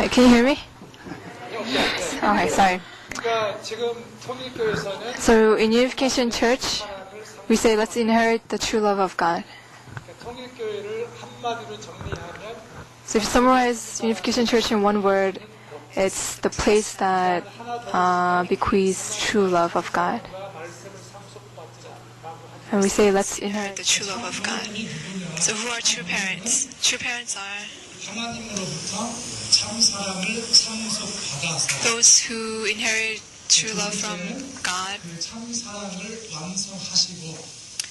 Can you hear me? Okay, sorry. So in Unification Church, we say, let's inherit the true love of God. So if you summarize Unification Church in one word, it's the place that bequeaths true love of God. And we say, let's inherit the true love of God. So who are true parents? True parents are those who inherit true love from God.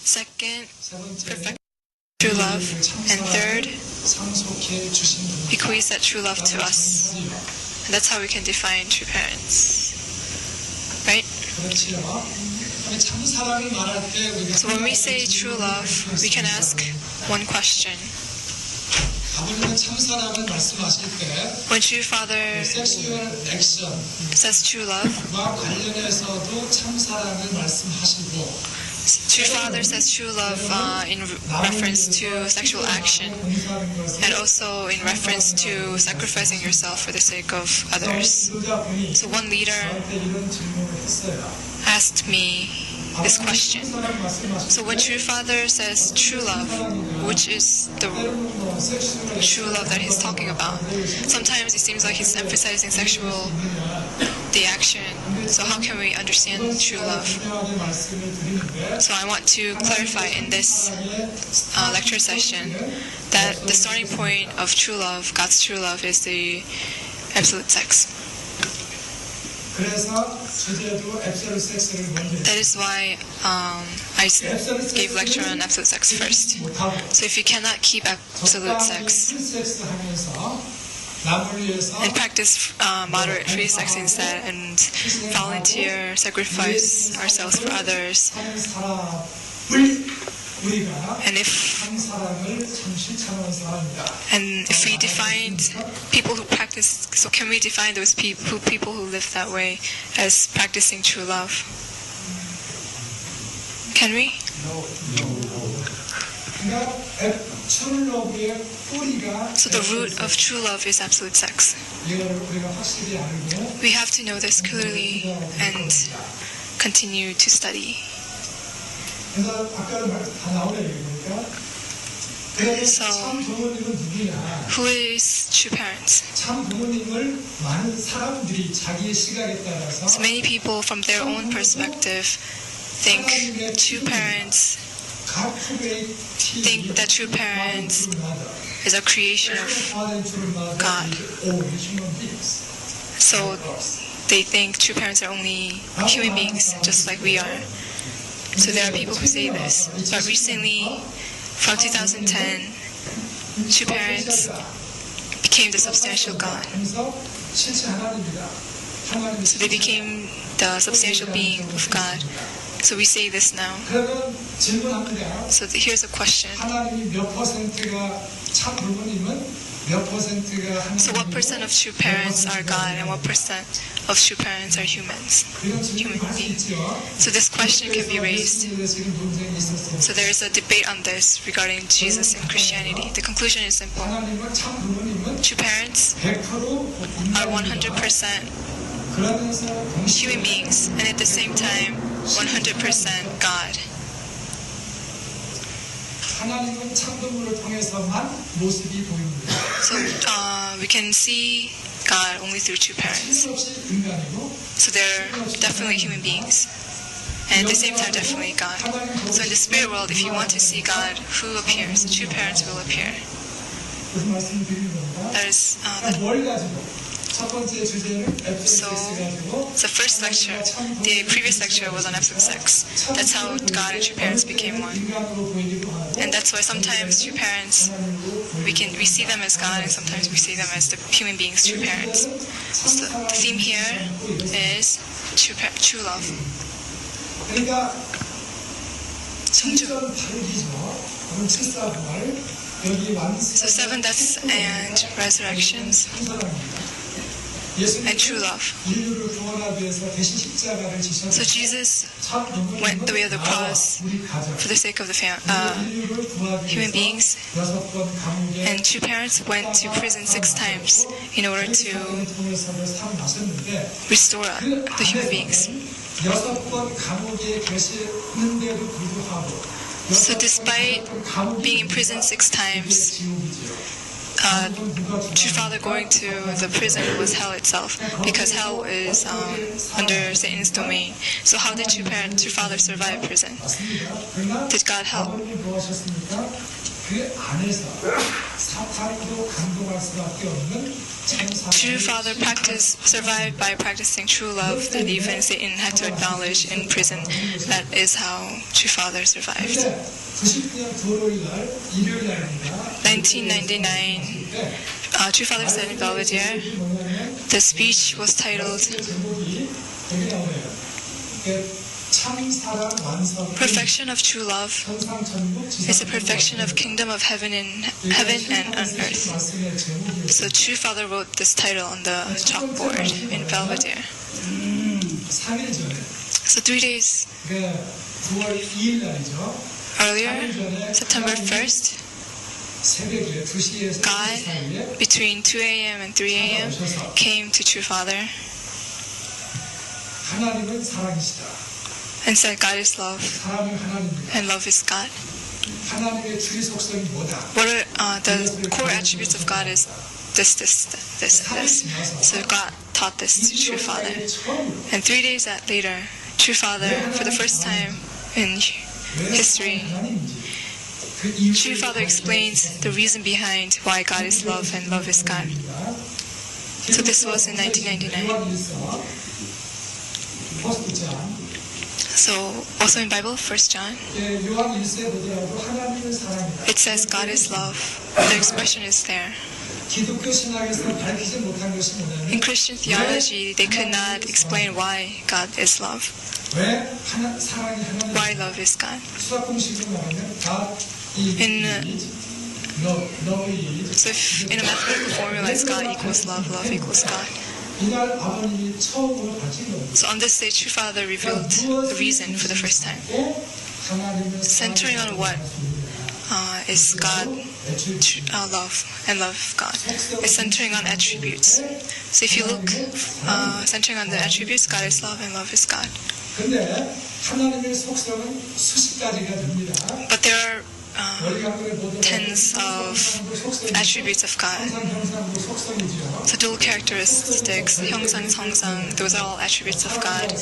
Second, perfect true love. And third, bequeath that true love to us. And that's how we can define true parents. Right? So when we say true love, we can ask one question. When true father says true love, true father says true love in reference to sexual action, and also in reference to sacrificing yourself for the sake of others. So one leader asked me this question. So when true father says true love, which is the true love that he's talking about? Sometimes it seems like he's emphasizing the action. So how can we understand true love? So I want to clarify in this lecture session that the starting point of true love, God's true love, is the absolute sex. That is why I gave lecture on absolute sex first. So if you cannot keep absolute sex and practice moderate free sex instead, and volunteer, sacrifice ourselves for others, and if we defined people who practice, so can we define those people who live that way as practicing true love? Can we? So the root of true love is absolute sex. We have to know this clearly and continue to study. So, who is true parents? So many people, from their own perspective, think that true parents is a creation of God. So they think true parents are only human beings, just like we are. So there are people who say this. But recently, from 2010, true parents became the substantial God. So they became the substantial being of God. So we say this now. So here's a question. So what percent of true parents are God, and what percent of true parents are human beings? So this question can be raised. So there is a debate on this regarding Jesus and Christianity. The conclusion is simple. True parents are 100% human beings, and at the same time 100% God. So we can see God only through true parents. So they're definitely human beings, and at the same time definitely God. So in the spirit world, if you want to see God, who appears? True parents will appear. That is So the first lecture, the previous lecture was on absolute sex. That's how God and true parents became one. And that's why sometimes true parents, we see them as God, and sometimes we see them as the human beings, true parents. So the theme here is true love. So 7 deaths and resurrections. and true love. So Jesus went the way of the cross for the sake of the human beings, and two parents went to prison 6 times in order to restore the human beings. So despite being imprisoned 6 times, True Father going to the prison was hell itself, because hell is under Satan's domain. So how did True Father survive prison? Did God help? True Father survived by practicing true love that even Satan had to acknowledge in prison. That is how True Father survived. 1999, True Father said in Belvedere, the speech was titled Perfection of True Love is the perfection of Kingdom of Heaven and on earth. So True Father wrote this title on the chalkboard in Belvedere. So 3 days earlier, September 1st, God, between 2 a.m. and 3 a.m., came to True Father and said, God is love, and love is God. What are the core attributes of God is this. So God taught this to True Father. And 3 days later, True Father, for the first time in history, True Father explains the reason behind why God is love and love is God. So this was in 1999. So also in Bible, 1 John, it says God is love. The expression is there. In Christian theology, they could not explain why God is love. Why love is God. So if in a mathematical formula, it's God equals love, love equals God. So on this day, True Father revealed the reason for the first time. Centering on what is God, love, and love of God. It's centering on attributes. So if you look, centering on the attributes, God is love and love is God. But there are tens of attributes of God. So dual characteristics, 형상, 성상, those are all attributes of God.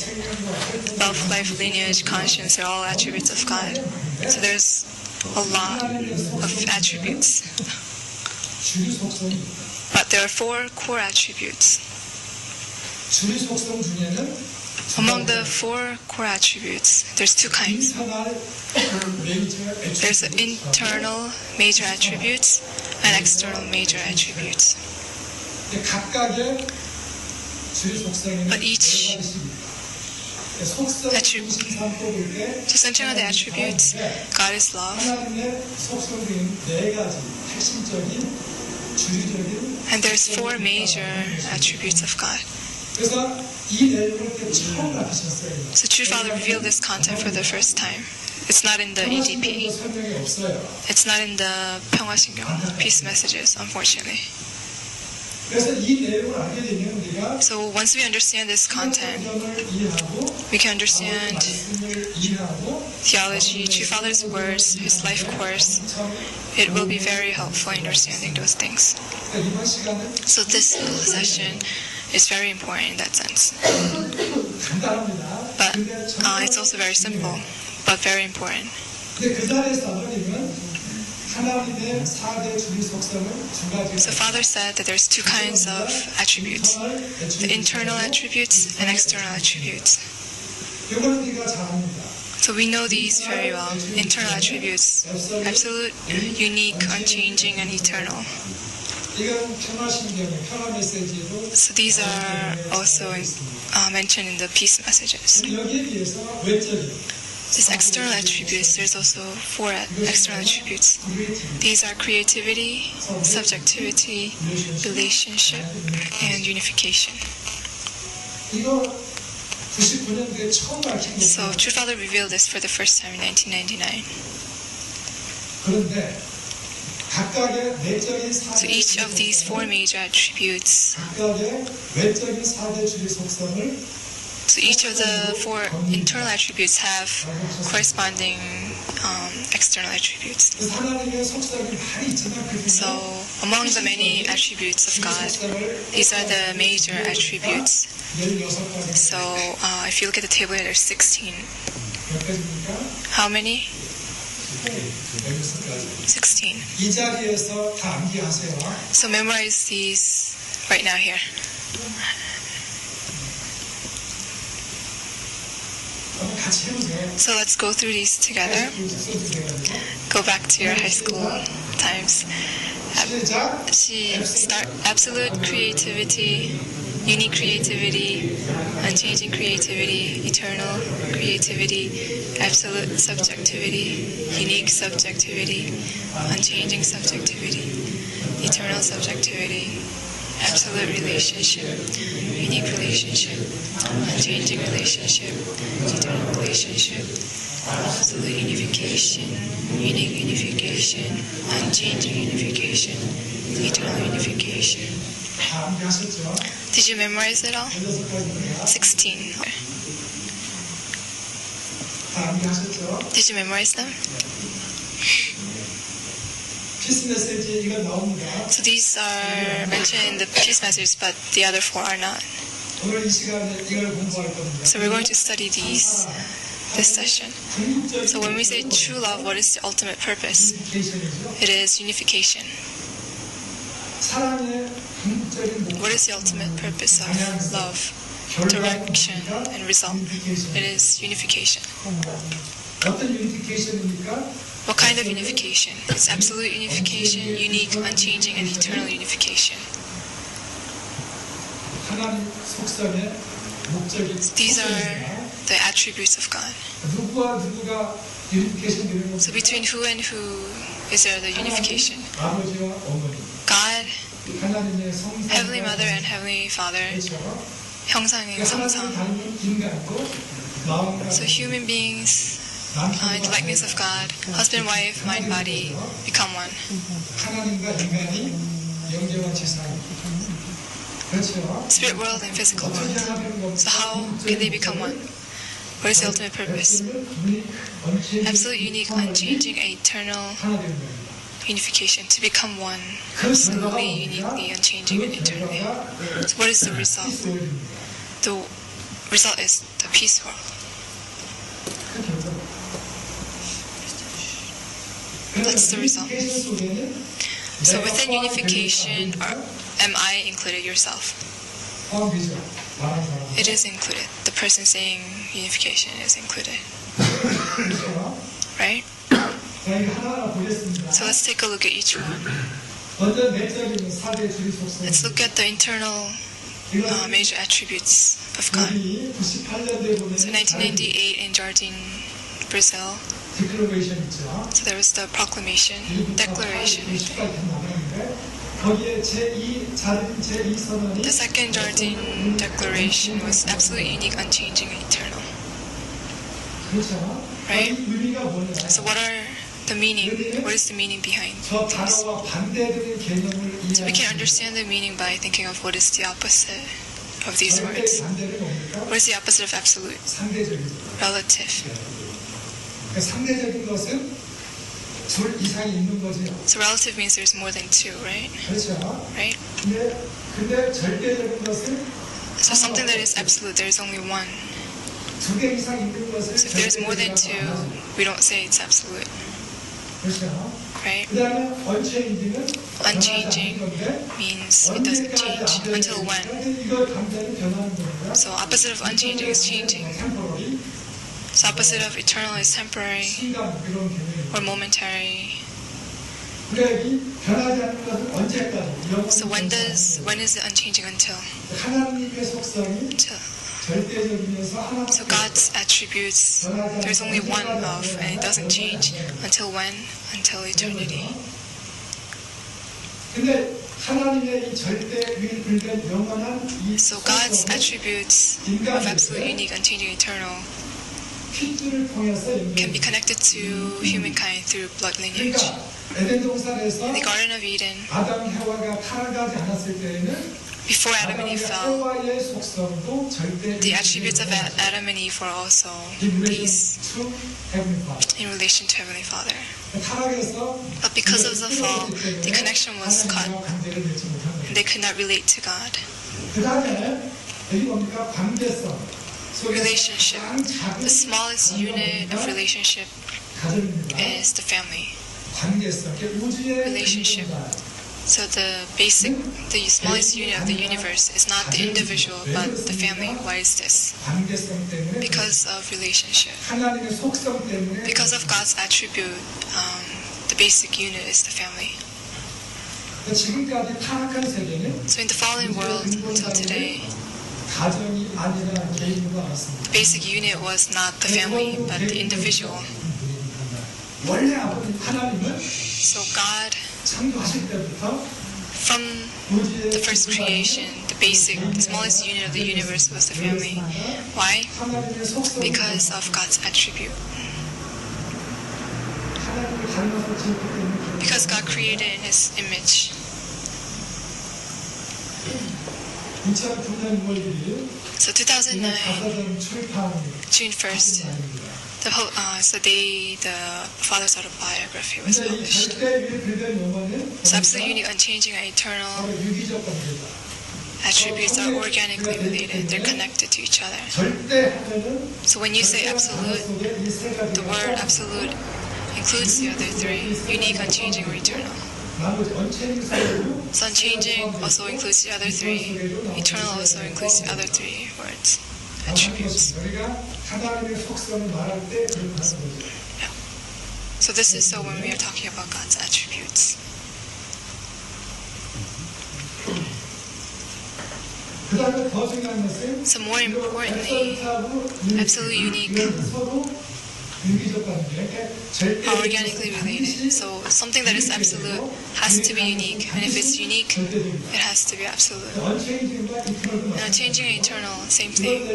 Love, life, lineage, conscience are all attributes of God. So there's a lot of attributes. But there are 4 core attributes. Among the 4 core attributes, there's 2 kinds. There's internal major attributes and external major attributes. But each attribute, so centering on the attributes, God is love, and there's 4 major attributes of God. So True Father revealed this content for the first time. It's not in the EDP. It's not in the 평화신경, peace messages, unfortunately. So once we understand this content, we can understand theology, True Father's words, his life course. It will be very helpful in understanding those things. So this session is very important in that sense. But it's also very simple, but very important. So Father said that there's 2 kinds of attributes, the internal attributes and external attributes. So we know these very well. Internal attributes, absolute, unique, unchanging, and eternal. So these are also mentioned in the peace messages. these external attributes, there's also 4 external attributes. These are creativity, subjectivity, relationship, and unification. So True Father revealed this for the first time in 1999. So each of these 4 major attributes, so each of the 4 internal attributes have corresponding external attributes. So among the many attributes of God, these are the major attributes. So if you look at the table here, there's 16. How many? 16. So memorize these right now here. So let's go through these together. Go back to your high school times. Start absolute creativity, unique creativity, unchanging creativity, eternal creativity, absolute subjectivity, unique subjectivity, unchanging subjectivity, eternal subjectivity, absolute relationship, unique relationship, unchanging relationship, eternal relationship, absolute unification, unique unification, unchanging unification, eternal unification. Did you memorize it all? 16. Did you memorize them? So these are mentioned in the peace message, but the other 4 are not. So we're going to study these this session. So when we say true love, what is the ultimate purpose? It is unification. What is the ultimate purpose of love, direction, and result? It is unification. What kind of unification? It's absolute unification, unique, unchanging, and eternal unification. These are the attributes of God. So between who and who is there the unification? God, Heavenly Mother, and Heavenly Father. 형상인 성상. So human beings, in the likeness of God, husband, wife, mind, body, become one. Spirit world and physical world. So how can they become one? What is the ultimate purpose? Absolute, unique, unchanging, and eternal unification. To become one. Absolutely, uniquely, unchanging, and eternally. So what is the result? The result is the peace world. That's the result. So within unification, am I included yourself? It is included. The person saying unification is included. Right? So let's take a look at each one. Let's look at the internal major attributes of God. So 1998 in Jardine, Brazil. So there was the proclamation, declaration. The second Jardine declaration was absolute, unique, unchanging, and eternal. Right? So what are the meaning? What is the meaning behind these? So we can understand the meaning by thinking of what is the opposite of these words. What is the opposite of absolute? Relative. So relative means there's more than 2, right? Right? So something that is absolute, there is only 1. So if there's more than 2, we don't say it's absolute. Right? Unchanging means it doesn't change. Until when? So opposite of unchanging is changing. So opposite of eternal is temporary or momentary. So when is it unchanging until? 절대적이면서 하나밖에 So God's attributes, there's only one of, and it doesn't change. Until when? Until eternity. 근데 하나님의 이 절대 유일불변 영원한 이 So God's attributes of absolute, unique, unchanging, eternal 핏줄을 통해서 can be connected to humankind through blood lineage. 그러니까 에덴 동산에서 In the Garden of Eden, 아담 해와가 타락하지 않았을 때에는 before Adam and Eve fell, 해와의 속성도 절대 the attributes of Adam and Eve were also peace in relation to Heavenly Father. But because of the fall, the connection was cut, and they could not relate to God. Relationship. The smallest unit of relationship is the family. Relationship. So the smallest unit of the universe is not the individual, but the family. Why is this? Because of relationship. Because of God's attribute, the basic unit is the family. So in the fallen world until today, the basic unit was not the family, but the individual. So God, from the first creation, the smallest unit of the universe was the family. Why? Because of God's attribute. Because God created in His image. So 2009, June 1st, the Father's autobiography was published. So absolute, unique, unchanging, and eternal attributes are organically related. They're connected to each other. So when you say absolute, the word absolute includes the other three: unique, unchanging, or eternal. So unchanging also includes the other three. Eternal also includes the other three words, attributes. Yeah. So this is so when we are talking about God's attributes. So more importantly, absolute, unique, are organically related. So something that is absolute has to be unique, and if it's unique, it has to be absolute. And unchanging and eternal, same thing.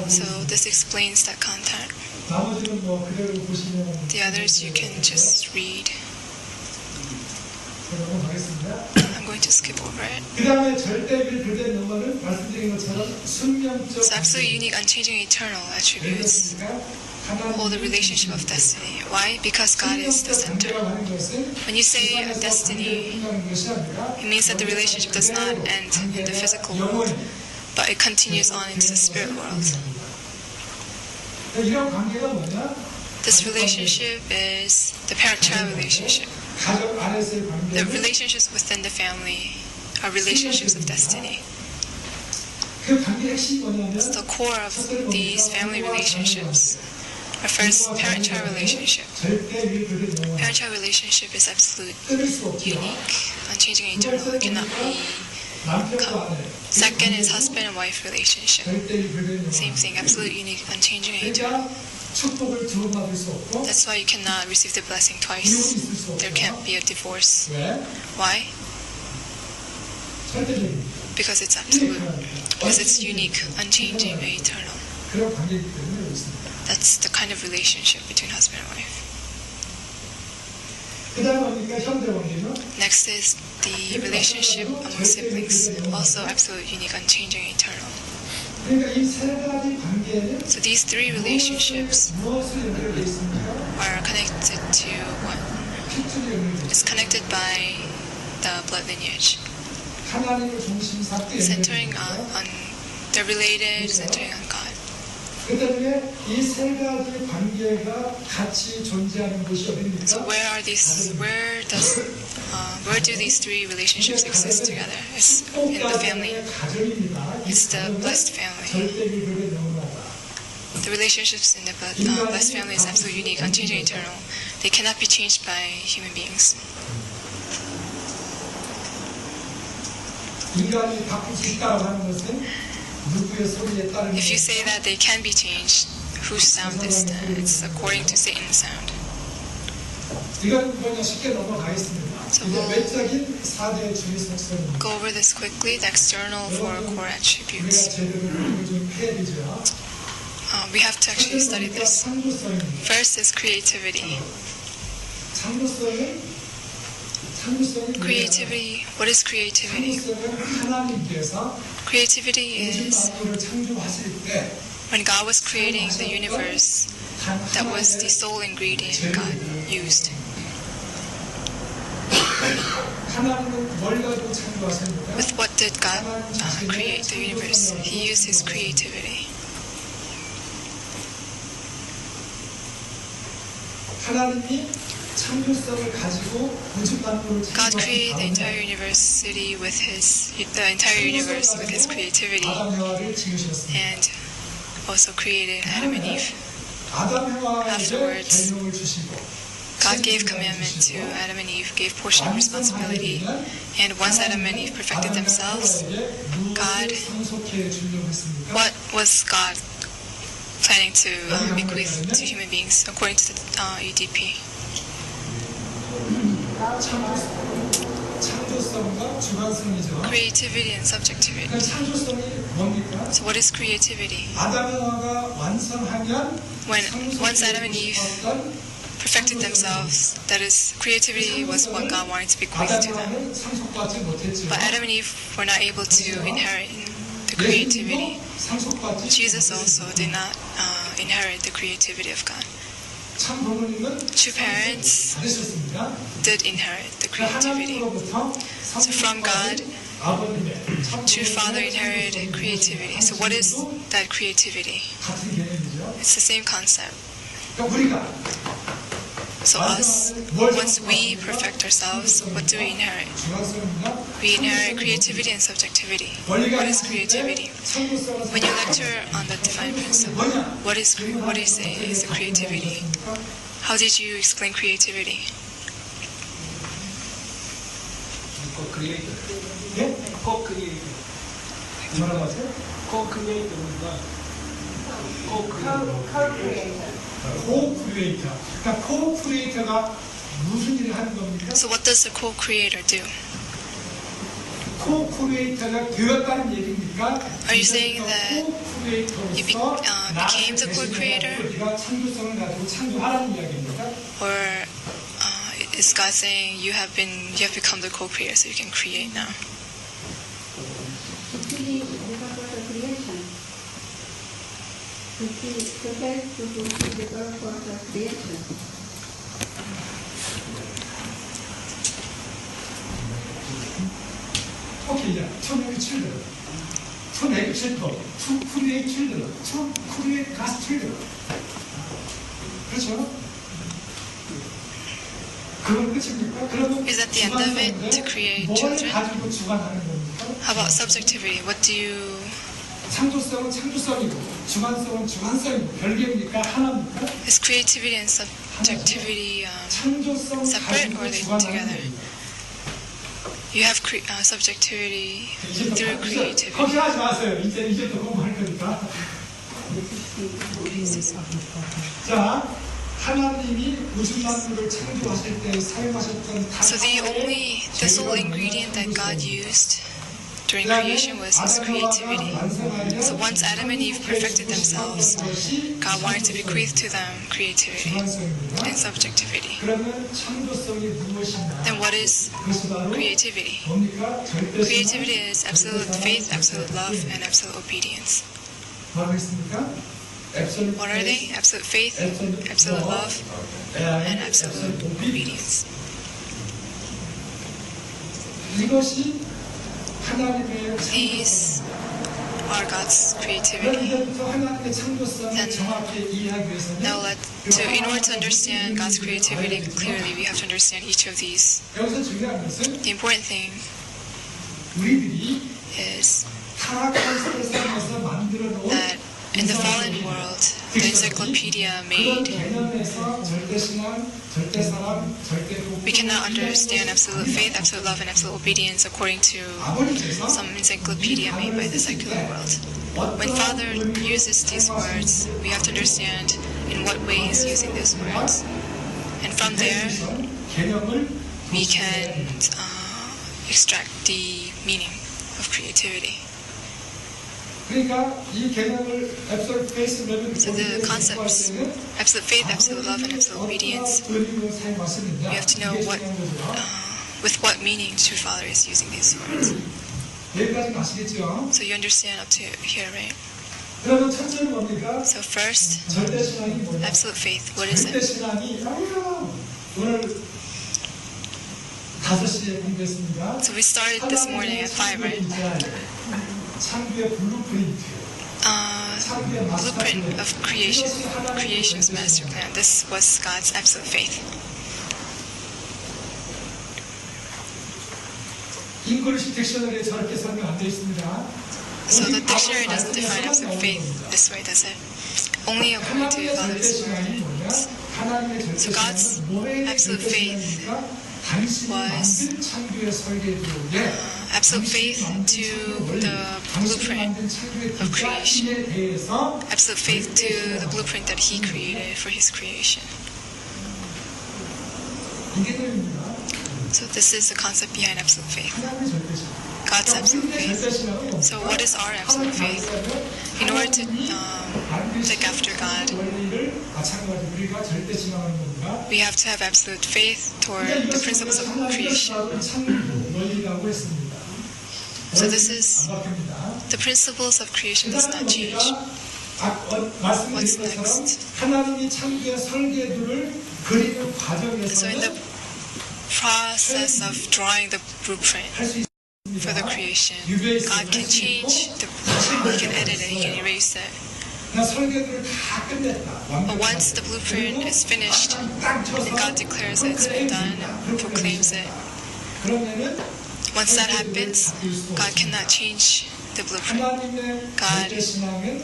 So this explains that content. The others you can just read. I'm going to skip over it. So absolute, unique, unchanging, eternal attributes hold the relationship of destiny. Why? Because God is the center. When you say a destiny, it means that the relationship does not end in the physical world, but it continues on into the spirit world. This relationship is the parent-child relationship. The relationships within the family are relationships of destiny. So the core of these family relationships are first parent-child relationship. Parent-child relationship is absolute, unique, unchanging, and eternal. It cannot be cut. Second is husband and wife relationship. Same thing, absolute, unique, unchanging, and eternal. That's why you cannot receive the blessing twice. There can't be a divorce. Why? Because it's absolute. Because it's unique, unchanging, and eternal. That's the kind of relationship between husband and wife. Next is the relationship among siblings. Also absolute, unique, unchanging, and eternal. So these three relationships are connected to one. It's connected by the blood lineage. Centering on they're related, centering on God. So where do these three relationships exist together? It's in the family. It's the blessed family. The relationships in the blessed family is absolutely unique, unchanging, eternal. They cannot be changed by human beings. 누구의 소리에 따르는 If you say that they can be changed, whose sound is that? It's according to Satan's sound. 이건 그냥 쉽게 넘어가겠습니다. So 이제 we'll 외적인 4대 주의 속성입니다. go over this quickly, the external four core 우리가 attributes. 제대로 이걸 좀 해야 되죠. We have to actually study this. 창조성입니다. First is creativity. 창조성은 Creativity, what is creativity? 창조성은 하나님께서 Creativity 우주 is 만물을 창조하실 때 when God was creating the universe, that was the sole ingredient God used. 하나님은 뭘 가지고 창조하십니까? With what did God create the universe? He used his creativity. 하나님이 창조성을 가지고 우주 만물을 God created the 창조하신 entire university with the entire universe with his creativity, 아담 해와를 지으셨습니다. and also created Adam and Eve. 아담 해와에게 Afterwards, 계명을 주시고 God gave commandment to Adam and Eve, gave portion of responsibility, and once Adam and Eve perfected themselves, God, what was God planning to bequeath to human beings according to the UDP? 창조성과 주관성이죠. Creativity and subjectivity. 그 창조성이 뭡니까? So what is creativity? 아담 해와가 완성하면 Once Adam and Eve perfected themselves, that is, creativity was what God wanted to bequeath to them. 아담은 상속받지 못했지만 But Adam and Eve were not able to inherit the creativity. 상속받지 Jesus also did not inherit the creativity of God. 참 부모님은 True parents 받으셨습니다. did inherit the creativity. So from God, true father inherited creativity. So what is that creativity? 같은 개념이죠. It's the same concept. 그러니까 우리가 So us, once we perfect ourselves, what do we inherit? 주관성입니다. We inherit creativity and subjectivity. What is creativity? When you lecture on the divine principle, what do you say is the creativity? How did you explain creativity? Co-creator. 예? Co-creator. 뭐라고 하세요? Co-creator가 co-creator. 코-크리에이터. 그러니까 코-크리에이터가 무슨 일을 하는 겁니까? So what does the co-creator do? 코-크리에이터가 되었다는 얘기입니까? Are you saying that you 코-크리에이터로서 became the co-creator? 네가 창조성을 가지고 창조하라는 이야기입니까? Or is God saying you have become the co-creator, so you can create now? Fulfilling the purpose of creation. Prepare to fulfill the purpose of creation. 오케이, 자, to make children, to make children, to create children, to create God's children. 그렇죠? 그건 끝입니까? 그러면 Is that the end of it, to create children? 뭘 가지고 주관하는 겁니까? How about subjectivity? What do you... 창조성은 창조성이고 주관성은 주관성이고 별개입니까? 하나입니까? Is creativity and subjectivity 창조성 separate, 가지고 or are they 주관하는 together? 겁니다. You have subjectivity through creativity. 걱정하지 마세요. 이제 또 공부할 거니까. 자, 하나님이 우주 만물을 창조하실 때 사용하셨던 So the sole ingredient that God used during creation was his creativity. So once Adam and Eve perfected themselves, God wanted to bequeath to them creativity and subjectivity. 그러면 창조성이 무엇인가? Then what is 그것이 바로 creativity? 뭡니까? 절대 Creativity is absolute faith, absolute love, and absolute obedience. 뭐라고 했습니까? Absolute What are they? Absolute faith, absolute love, and absolute obedience. 이것이 하나님의 These are God's creativity. 이제부터 하나님의 창조성을 Then- 정확히 이해하기 Now, 위해서는 in order to understand God's creativity clearly, we have to understand each of these. 여기서 중요한 것은 The important thing 우리들이 is 타락한 세상에서 만들어 놓은 that in the fallen world, the encyclopedia 그런 made, 개념에서 절대 신앙, 절대 사랑, 절대 we cannot understand absolute faith, absolute love, and absolute obedience according to 아버지께서 some encyclopedia made by the secular world. When Father uses these words, we have to understand in what way he's using these words. And from there, 개념을 we can extract the meaning of creativity. 그러니까 이 개념을 absolute faith, So the concepts, absolute faith, absolute love, and absolute obedience, we have to know with what meaning true Father is using these words. 여기까지 아시겠죠? So you understand up to here, right? 그러면 첫째는 뭡니까? So first, 절대 신앙이 뭐냐? absolute faith. What is 절대 it? 신앙이 오늘 5시에 공부했습니다. So we started this morning at 5, right? 창조의 블루프린트. Blueprint of creation's master plan. This was God's absolute faith. 잉글리시 딕셔너리에 저렇게 설명 안 되어 있습니다. So the dictionary doesn't define absolute faith this way, does it? Only according to 하나님의 절대 Father's 신앙이 뭐냐? words. 하나님의 절대 So God's 신앙은 뭐의 absolute 절대 faith 신앙입니까? 당신이 was, 만든 창조의 설계도에 absolute faith to the blueprint of creation. 대해서 Absolute faith to the blueprint that He created for His creation. 이게 됩니다. So this is the concept behind absolute faith. 하나님의 절대 신앙. God's absolute faith. 절대 신앙은 뭡니까? So what is our absolute faith? In order to take after God, 원리를 마찬가지 우리가 절대 신앙하는 겁니다. we have to have absolute faith toward the principles of creation. 원리라고 했습니다. So this is 안 바뀝니다. the principles of creation does not change. 말씀드린 것처럼 하나님이 창조의 설계도를 그리는 So in the 과정에서는 process of drawing the blueprint 할 수 for the 있습니다. creation, God can change the He can edit it, He can erase it. 설계도를 다 끝냈다. But once the blueprint is finished and God declares that it's been done and proclaims it, 그러면은 once that happens, God cannot change the blueprint. 하나님의 God- 절대 신앙은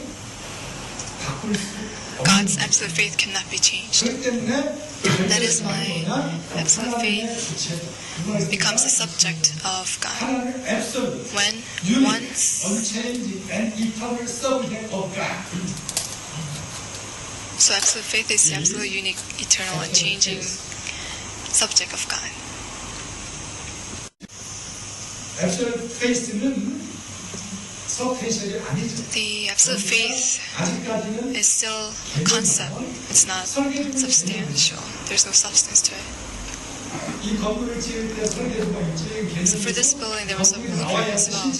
바꿀 수 God's 없는 absolute faith cannot be changed. 그렇기 때문에 That is why absolute faith becomes the subject of God. 하나님 absolute, When unique, once, unchanging, and eternal subject of God. so absolute faith is the absolute, unique, eternal, and changing subject of God. absolute faith는 서태셜이 아니죠. The absolute faith 아직까지는 is still a concept. It's not substantial. There's no substance to it. 이 건물을 지을 때 설계도가 있지. So for this building, there was a blueprint as well.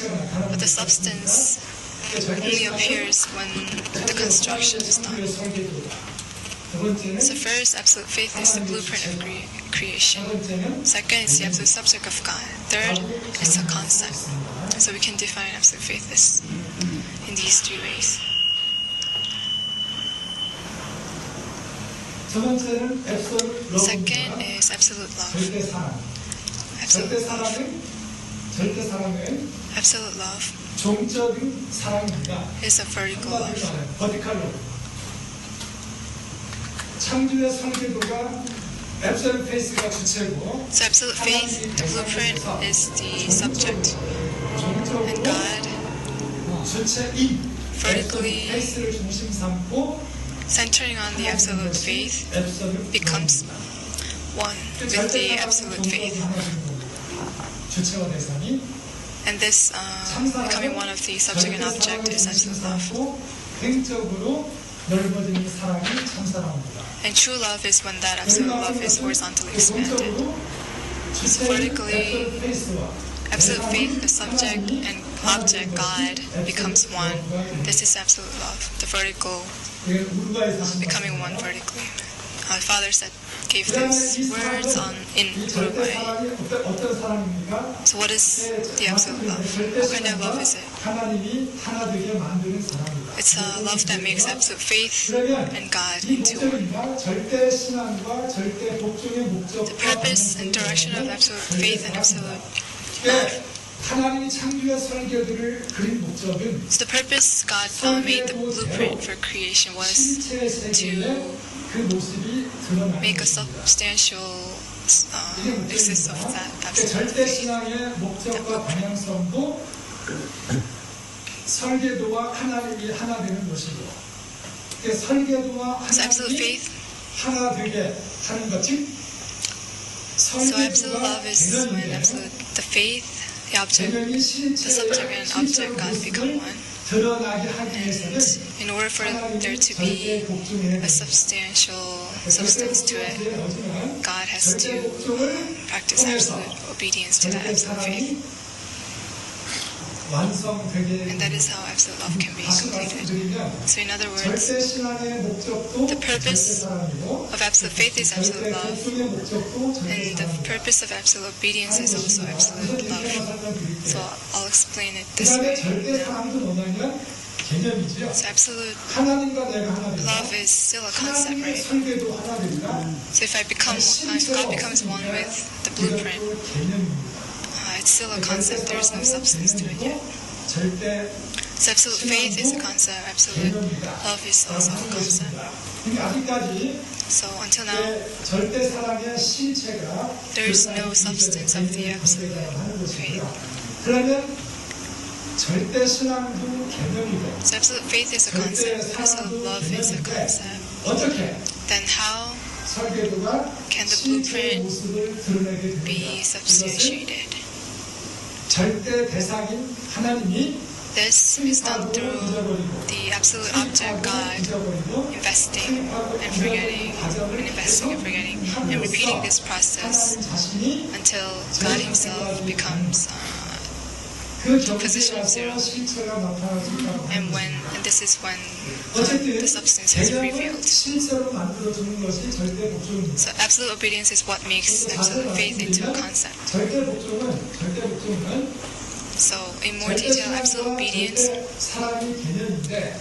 But the substance only appears when the construction is done. 두 번째는 So first, absolute faith is the blueprint of creation. 세 번째는 Second is the absolute subject of God. Third is the concept. So we can define absolute faith in these three ways. 첫 번째는 absolute Second love입니다. is absolute love. 절대 사랑. 절대 Absolute love. 절대 사랑은 Absolute love 종적인 사랑입니다. is a vertical love. 버티컬 러브. 창조의 설계도가 absolute faith가 주체고 So absolute faith, the blueprint, is the subject. And God, 주체인 vertically faith를 중심 삼고 centering on the absolute faith, absolute becomes one with the absolute faith. 주체와 대상이 And this becoming one of the subject and object is absolute love. 횡적으로 넓어지는 사랑이 참사랑입니다. And true love is when that absolute love is horizontally expanded. So vertically, absolute faith, the subject and object, God, becomes one. This is absolute love, the vertical, becoming one vertically. Our Father gave these words in Uruguay. 어떤 사랑입니까? So what is the absolute love? What kind of love is it? 하나님이 하나 되게 만드는 사랑입니다. It's a love that makes absolute faith and God into one. 목적입니다. 절대 신앙과 절대 복종의 목적. The purpose and direction of absolute faith and absolute love 하나님이 창조의 설계도를 그린 목적은 So the purpose God made the blueprint for creation was 신체의 세계에 그 모습이 드러나는 make a 것입니다. substantial 이게 excess of 목적입니다. that 그러니까 absolute 절대 faith. 신앙의 목적과 방향성도 설계도와 하나님이 하나 되는 것이고, 그러니까 설계도와 So absolute 하나님이 faith. 하나 되게 하는 것, 즉 So absolute 설계도가 love is when 개념인데 absolute the faith, the object, 개념이 the subject and object God become one. 드러나게 하기 위해서는 And in order for there to be a substantial substance to it, God has to practice absolute obedience to that absolute faith. And that is how absolute love can be 다시 completed. 말씀드리면 So in other words, 절대 신앙의 목적도 the purpose 절대 사랑이고 of absolute faith is absolute 절대 love, 복종의 목적도 절대 and the 사랑입니다. purpose of absolute obedience is also absolute love. So I'll explain it this 그다음에 way 절대 now. 사랑도 뭐냐면 개념이죠. So absolute 하나님과 내가 하나 되고 love is still a concept, 하나님의 right? 설계도 하나 되니까 So if God becomes one with the blueprint, it's still a concept. There is no substance to it yet. 절대 So absolute faith is a concept. Absolute love is also a concept. 그러니까 아직까지 So until now, 절대 사랑의 실체가 there is no substance of the absolute faith. 그러면 절대 신앙도 개념이고 So absolute faith is a concept. Absolute love is a concept. 어떻게 Then how 설계도가 can the 실체의 blueprint 모습을 드러내게 be 됩니다. substantiated? 절대 대상인 하나님이 This is done through the absolute object God investing and forgetting and investing and forgetting and repeating this process until God Himself becomes position of zero. And this is when the substance is revealed. 실제로 만들어주는 것이 절대 복종입니다. So absolute obedience is what makes absolute faith into a concept. 절대 복종은 So in more detail, absolute obedience, 사랑이 개념인데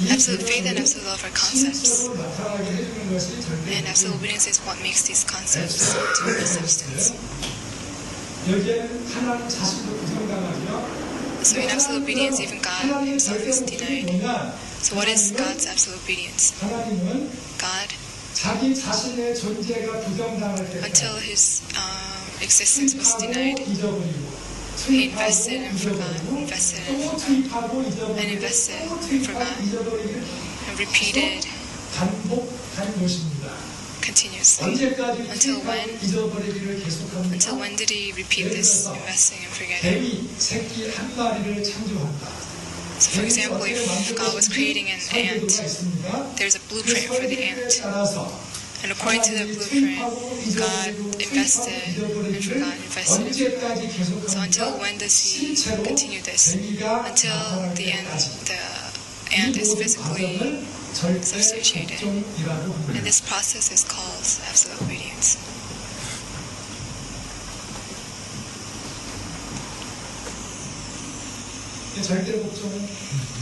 absolute faith and absolute love are concepts. 실제로 나타나게 해주는 것이 절대 And absolute obedience is what makes these concepts into a substance. 여기에는 하나님 자신도 부정당하죠. So in absolute obedience, even God Himself is denied. So what is God's absolute obedience? 하나님은 God, 자기 자신의 존재가 부정당할 때 until His existence was denied, 잊어버리고 He invested and forgot, invested and 또 forgot, 투입하고 잊어버리고 and invested 또 and 투입하고 forgot, 잊어버리고 and repeated 반복하는 것입니다. continuously. 언제까지 Until 투입하고 when? 잊어버리기를 계속합니까? Until when did He repeat this investing and forgetting? 개미 새끼 한 마리를 창조한다. So for example, if God was creating an ant, there's a blueprint for the ant. And according to the blueprint, God invested and forgot, invested and forgot. So until when does He continue this? Until the ant is physically substantiated. And this process is called absolute obedience. 절대 복종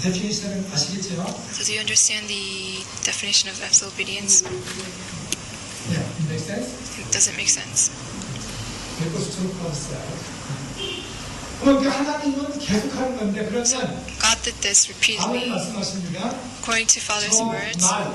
데피니션은 아시겠죠? So do you understand the definition of absolute obedience? 네, it makes sense? Does it make sense? 될것 수처럼 풀었어요. 그럼 하나님은 계속하는 건데 그러면 God did this 아버지 repeatedly. 말씀하십니다. According to Father's words, 말,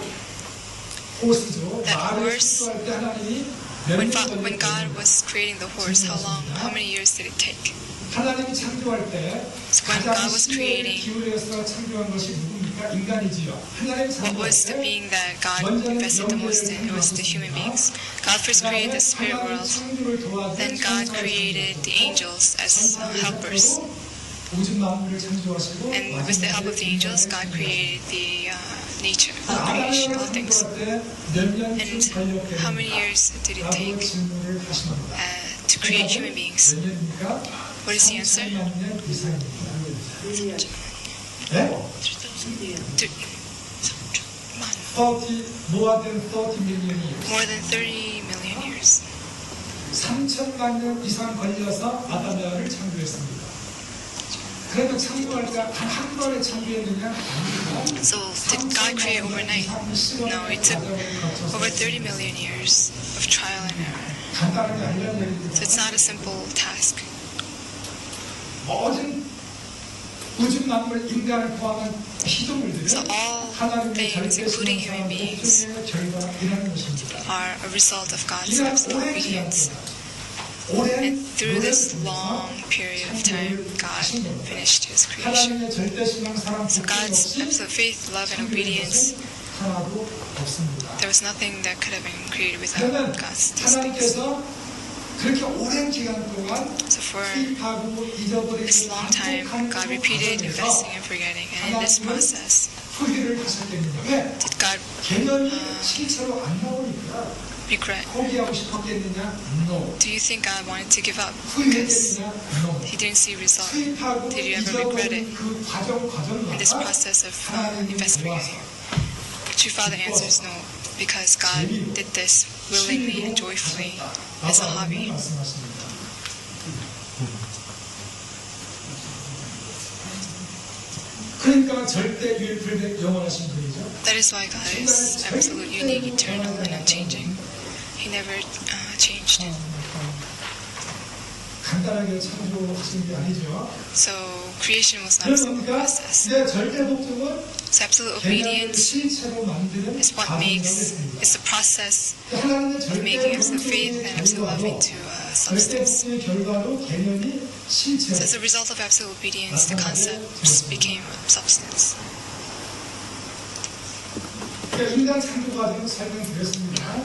호스죠. that 말을 horse, 창조할 때 하나님이 몇 when 년 God 걸렸는지 was creating the horse, how many years did it take? 하나님이 창조할 때 When God 가장 was 신의 creating, 기울여서 창조한 것이 누굽니까? 인간이지요. 하나님 what 창조할 was the 때 being that God invested the most in? It was the human beings. God first created the spirit world. Then God created the angels as helpers. And with the help of the angels, God created the nature, all creation, all things. And how many years did it take to create human beings? What is the answer? More than 30 million years. 3천만 년 이상 걸려서 아담야를 창조했습니다. 그래도 창조할 때 한 번에 창조했느냐? 아닙니다. So did God create overnight? No, it took over 30 million years of trial and error. 간단하게 알려드리는 So it's not a simple task. 모든 우주 만물 인간을 포함한 피조물들은 So all 하나님의 things, including 절대신앙과 human beings, 목적의 결과이라는 것입니다. are a result of God's 이런 absolute 오랜 기간 obedience. 동안 오랜 And through this 노력을 long 통해서 period of time, God finished His creation. 하나님의 절대신앙 사랑 So 복종 God's 없이 absolute faith, love, and 창조된 obedience, 것은 하나도 없습니다. there was nothing that could have been created 그러면 without God's these things. 하나님께서 그렇게 오랜 기간 동안 So for 투입하고 잊어버리고 this long time, God repeated investing and forgetting. And in this process, 후회를 하셨겠느냐? 왜? did God 개념이 실체로 안 나오니까 regret? 포기하고 싶었겠느냐? No. Do you think God wanted to give up because 후회했겠느냐? No. He didn't see result? 투입하고 Did you ever regret it? 잊어버린 그 In this 과정마다 process of 하나님이 investment, 좋아서 true Father answers no, because God did this willingly and joyfully as a hobby. 말씀하십니다. 그러니까 절대 유일불백 영원하신 분이죠. That is why God is absolute, unique, eternal, and unchanging. He never changed. 간단하게 창조하신 게 아니죠. So creation was not a simple 그러니까 process. 이제 절대 복종은 So absolute 개념을 obedience 실체로 만드는 is what makes, it's the process 하나님의 of 절대 making absolute faith and absolute love 복종의 into 결과로 절대 substance. 복종의 결과로 개념이 실체 So as a result of absolute obedience, the concepts became substance. 인간 창조 과정을 설명드렸습니다.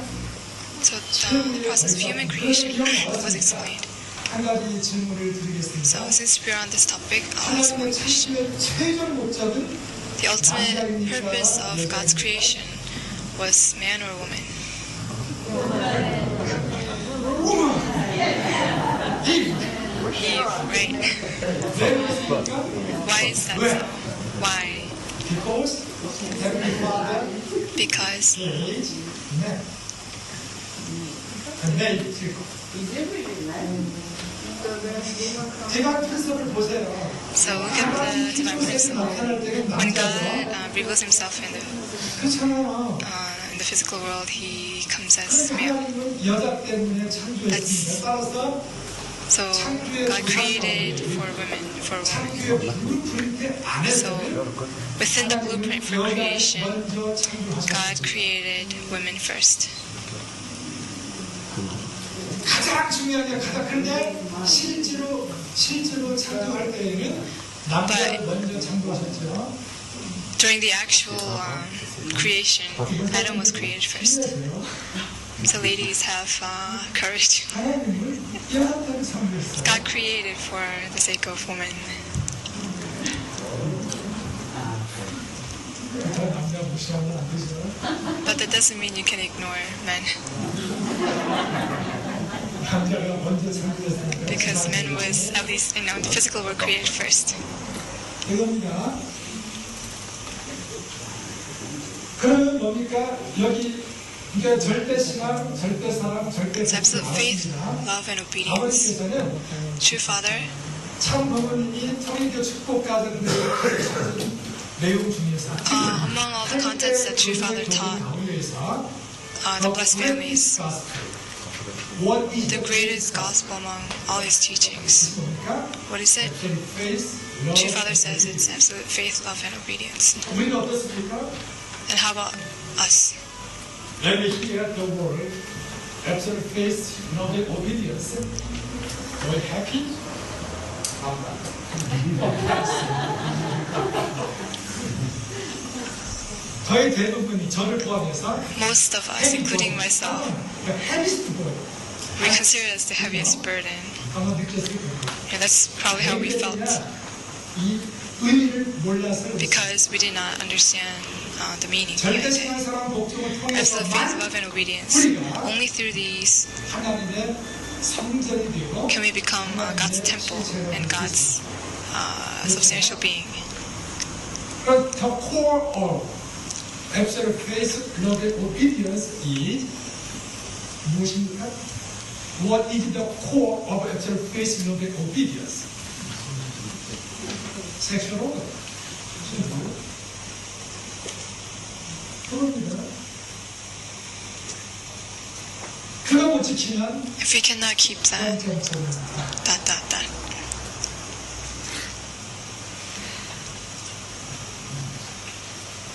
So the process of human creation was explained. 한 가지 질문을 드리겠습니다. So since we're on this topic, I'll ask one 하나님의 question. 창조의 최종 목적은 The ultimate purpose of God's creation was man or woman? Eve, right? 왜 그렇습니까? Why is that so? Why? Because Heavenly Father Because created man. And made divine principle 보세요. so look at the divine principle. 나타날 때는 When God 남자죠. reveals Himself 그렇잖아요. in the physical world, He comes as male. 하나님은 여자 때문에 창조했습니다. 따라서 So God created for women, for women. 창조의 블루프린트 안에서 Within the blueprint for 여자를 creation, 먼저 God 창조하셨습니다. created women first. 가장 중요한 게 그런데 실제로 창조할 때에는 남자를 먼저 창조하셨죠. During the actual creation, Adam was created first. So ladies have courage. 하나님을 여자 때문에 창조했어요. God created for the sake of women. 그러니까 남자 무시하면 안 되죠. But that doesn't mean you can ignore men. 남자가 먼저 창조했으니까. Because men was, at least, in the physical were created first. 이겁니다. 그러면 뭡니까? 여기 이제 절대 신앙, 절대 사랑, 절대 It's absolute faith, love, and obedience. 아버지께서는 True Father, 참 부모님이 통일교 축복가정들을 가르쳐준 내용 중에서 among all the contents that True Father taught, the blessed families, the greatest gospel among all His teachings. What is it? True Father says it's absolute faith, love, and obedience. 우리는 어떻습니까? And how about us? Let me hear the word absolute faith, love, and obedience. Are you happy? 거의 대부분이 저를 포함해서 Most of us, including myself, heaviest boy. we consider it as the heaviest burden. 아마 느꼈을 거예요. And that's probably how we felt. 이 의미를 몰라서 Because we did not understand the meaning behind it. 절대신앙 사랑 복종을 통해서 Absolute faith, love, and obedience. Only through these 하나님의 성전이 되고 can we become God's temple and God's substantial being. But the core of absolute faith, love, and obedience is 무엇입니까? What is the core of absolute faith, love, and obedience? Sexual organ. 그겁니다. 그거 못 지키면 If we cannot keep that,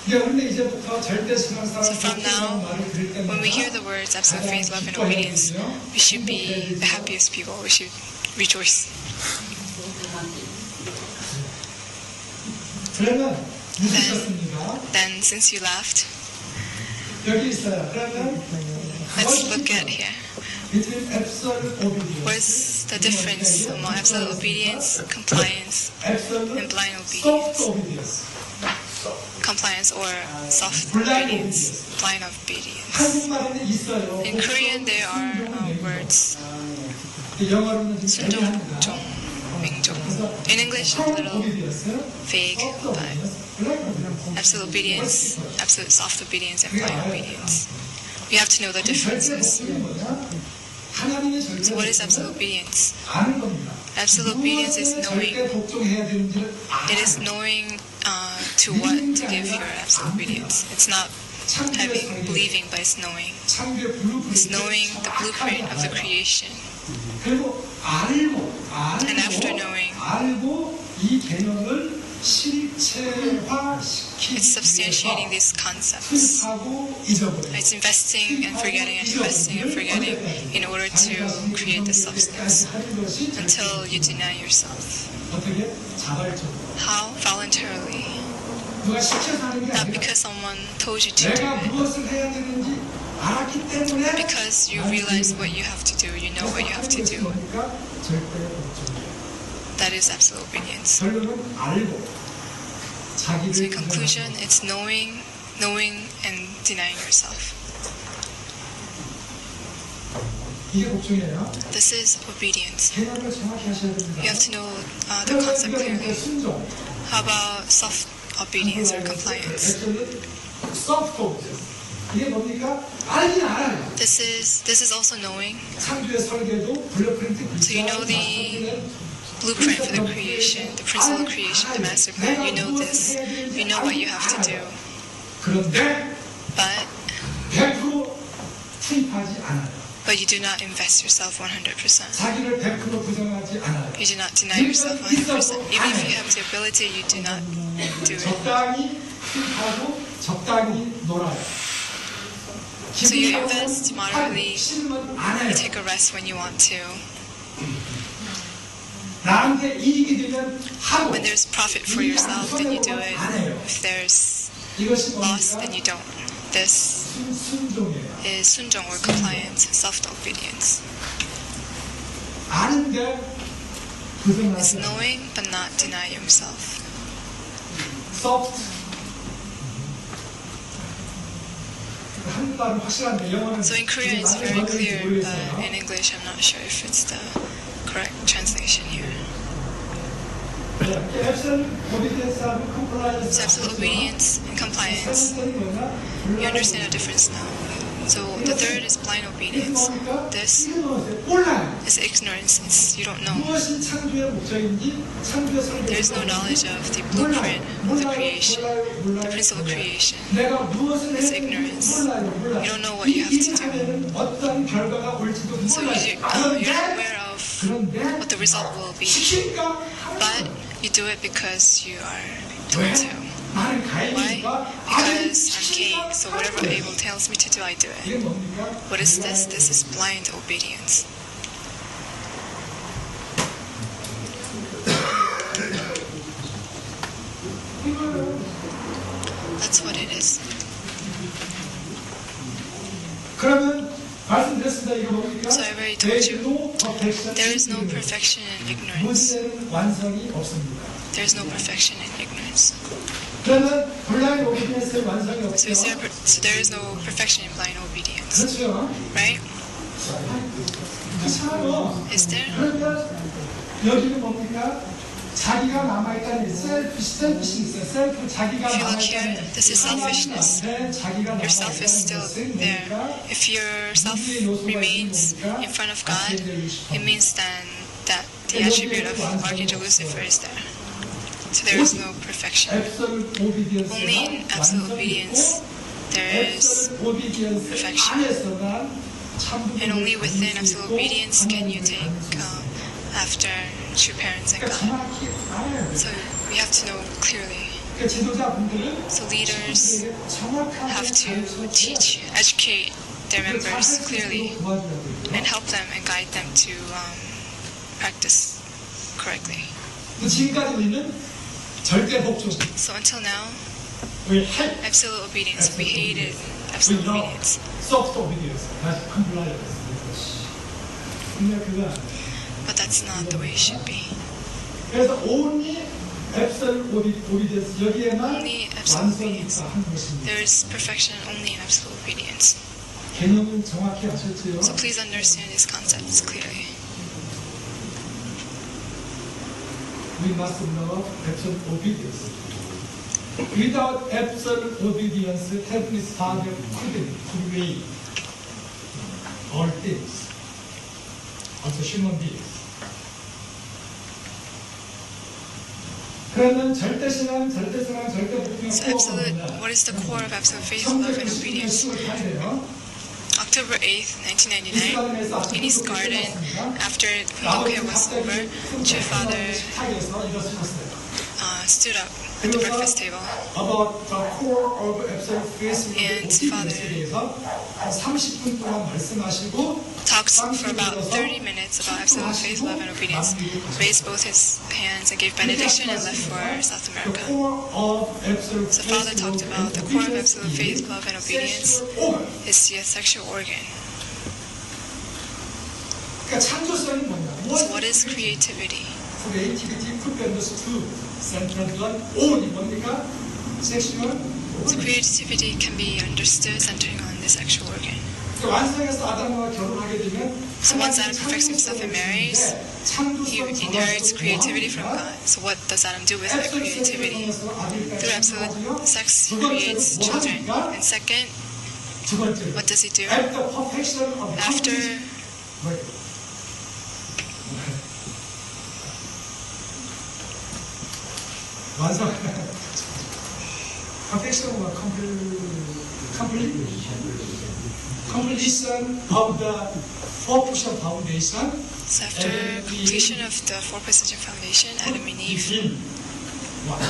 그런데 이제부터 절대 신앙사랑 So from now, 말을 들을 때마다 when we hear the words absolute faith, love, and obedience, we should be the happiest people. We should rejoice. 그러면 웃으셨습니다. Then, since you laughed, 여기 있어요. 그러면 let's look at here. between absolute obedience, What's the difference among absolute obedience, compliance, absolute and blind soft obedience? obedience. Compliance or soft obedience, blind obedience. 한국말에는 있어요. In Korean, there are words 영어로는 좀 순종, 애매합니다. 종, 맹종. In English, it's a soft little obedience, vague, soft but obedience, blind obedience. absolute obedience, absolute soft obedience, and blind obedience. We have to know the differences. 하나님의 절대 So, what is absolute obedience? 아는 겁니다. Absolute obedience is knowing. 절대 복종해야 되는지를 It is knowing to what to give your absolute obedience. It's not having believing, but it's knowing. 창조의 블루프린트. It's knowing the blueprint of the creation. 그리고 And after knowing, 알고 이 개념을 실체화시키기 it's substantiating these concepts. 하고 잊어버려요. It's investing and forgetting in order to create the substance until you deny yourself. 어떻게? 자발적으로. How? Voluntarily. 누가 시켜서 하는 게 Not 아니라 because someone told you to do 내가 it. 무엇을 해야 되는지 알았기 때문에 Because you realize what you have to do, you know what you have to do. 그러니까 절대 복종. That is absolute obedience. 결론은 알고 So 자기를 in conclusion, it's knowing and denying yourself. 이게 복종이에요. This is obedience. 개념을 정확히 하셔야 됩니다. You have to know the concept clearly. 순종. How about soft obedience or compliance? soft obedience. 이게 뭡니까? 알긴 알아요. This is also knowing. 창조의 설계도 블루프린트 So you know the blueprint for the creation, the principle of creation, the master plan. You know this. You know what you have to do. 그런데 But 100% 투입하지 않아요. you do not invest yourself 100%. 자기를 100% 부정하지 않아요. You do not deny yourself 100%. Even if you have the ability, you do not do it. 적당히 투입하고 적당히 놀아요. So you invest moderately. 싫으면 안 You 해요. take a rest when you want to. 나한테 이익이 되면 하고 When there's profit for yourself, then you do it. If there's 이것이 loss, 뭡니까? then you don't. This 순종이에요. is sunjong or compliance, soft obedience. 아는데 It's 부정하지 않아요. knowing but not denying yourself. soft. 한국말은 확실한데 영어는 So in Korean it's very clear, but in English I'm not sure if it's the correct translation here. So absolute obedience and compliance. You understand the difference now. So the third is blind obedience. This is ignorance. You don't know. There is no knowledge of the blueprint of the creation, the principle of creation. It's ignorance. You don't know what you have to do. So you're not aware of what the result will be. But you do it because you are told to. Why? Because I'm king, so whatever Abel tells me to do, I do it. What is this? This is blind obedience. That's what it is. 그러면 말씀드렸습니다. 이거 뭡니까? So I already told you, there is no perfection. perfection in ignorance. 문제는 완성이 없습니다. There is no perfection in ignorance. 그러면 블라인드 오비디언스의 완성이 So, 없죠. so there is no perfection in blind obedience, 그렇죠. right? 그렇잖아요. Is there? 그러니까 여기는 뭡니까? 자기가 남아있다는 셀프시 있어요. 셀프 자기가 If you look 남아있다는 here, this is selfishness. Yourself is still there. If yourself remains in front of God, it means then that the attribute of Archangel Lucifer is there. So there is no perfection. Only in absolute obedience there is perfection. And only within absolute obedience can you take after true parents and God. So we have to know clearly. 그 지도자분들은 So leaders 식구들에게 정확하게 have to 가르쳐서 teach, educate their 그 members 잘할 수 clearly 있도록 도와줘야 되고요. and help them and guide them to practice correctly. 그 지금까지 우리는 절대 복종, So until now, we hate, absolute obedience. We hated we absolute love obedience. soft obedience, 다시 compliance. 근데 그거 안 돼. But that's not the way it should be. 그래서 only absolute obedience 여기에만 Only absolute 완성이 obedience. 있다 한 것입니다. There is perfection only in absolute obedience. 개념은 정확히 아셨지요? So please understand these concepts clearly. We must love absolute obedience. Without absolute obedience, Heavenly Father couldn't create all things, also human beings. 그러면 절대신앙, 절대사랑, 절대복종의 So absolute, what is the core of absolute faith, love, and obedience? October 8th, 1999, in East Garden, after Pinocchio was over, True Father stood up at the breakfast table. About the core of absolute faith And obedience에 대해서 한 30분 동안 말씀하시고 Talked for about 30 minutes about absolute faith, love, and obedience. Raised both his hands and gave benediction and left for South the America. core of absolute So faith, Father talked love, about and the core of obedience absolute faith, is love, and obedience sexual organ. is the sexual organ. 그러니까 창조성이 뭐냐? So what is creativity? Creativity could be understood centered on only 뭡니까? Sexual So organ. creativity can be understood centering on the sexual organ. 그러니까 완성해서 아담과 결혼하게 되면 So once Adam perfects himself and marries, he inherits creativity from God. So what does Adam do with that creativity? Through absolute sex, he creates children. And second, 두 번째로 what does he do? after perfection of After 완성 perfection of completion of the four position foundation. So after completion of the four position foundation, Adam and Eve, begin one.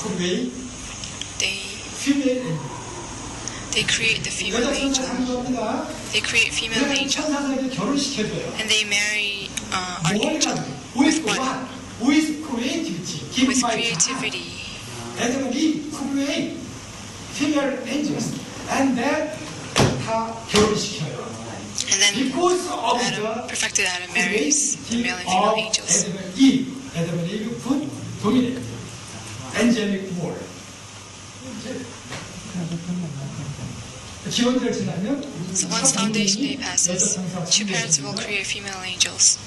create they female they create the female 여자 천사 angel. 창조합니다. They create female 여자 angel 천사들에게 결혼시켜줘요. and they marry 뭘 archangel 가지고? with what? what? with creativity. given With by God. creativity. Adam and Eve create female angels and then 다 결혼시켜요. And then Because of Adam, the perfected Adam marries the creativity male and female of angels. Adam and Eve could dominate angelic world. 기원들 지나면 So once foundation day passes, two parents will create female angels.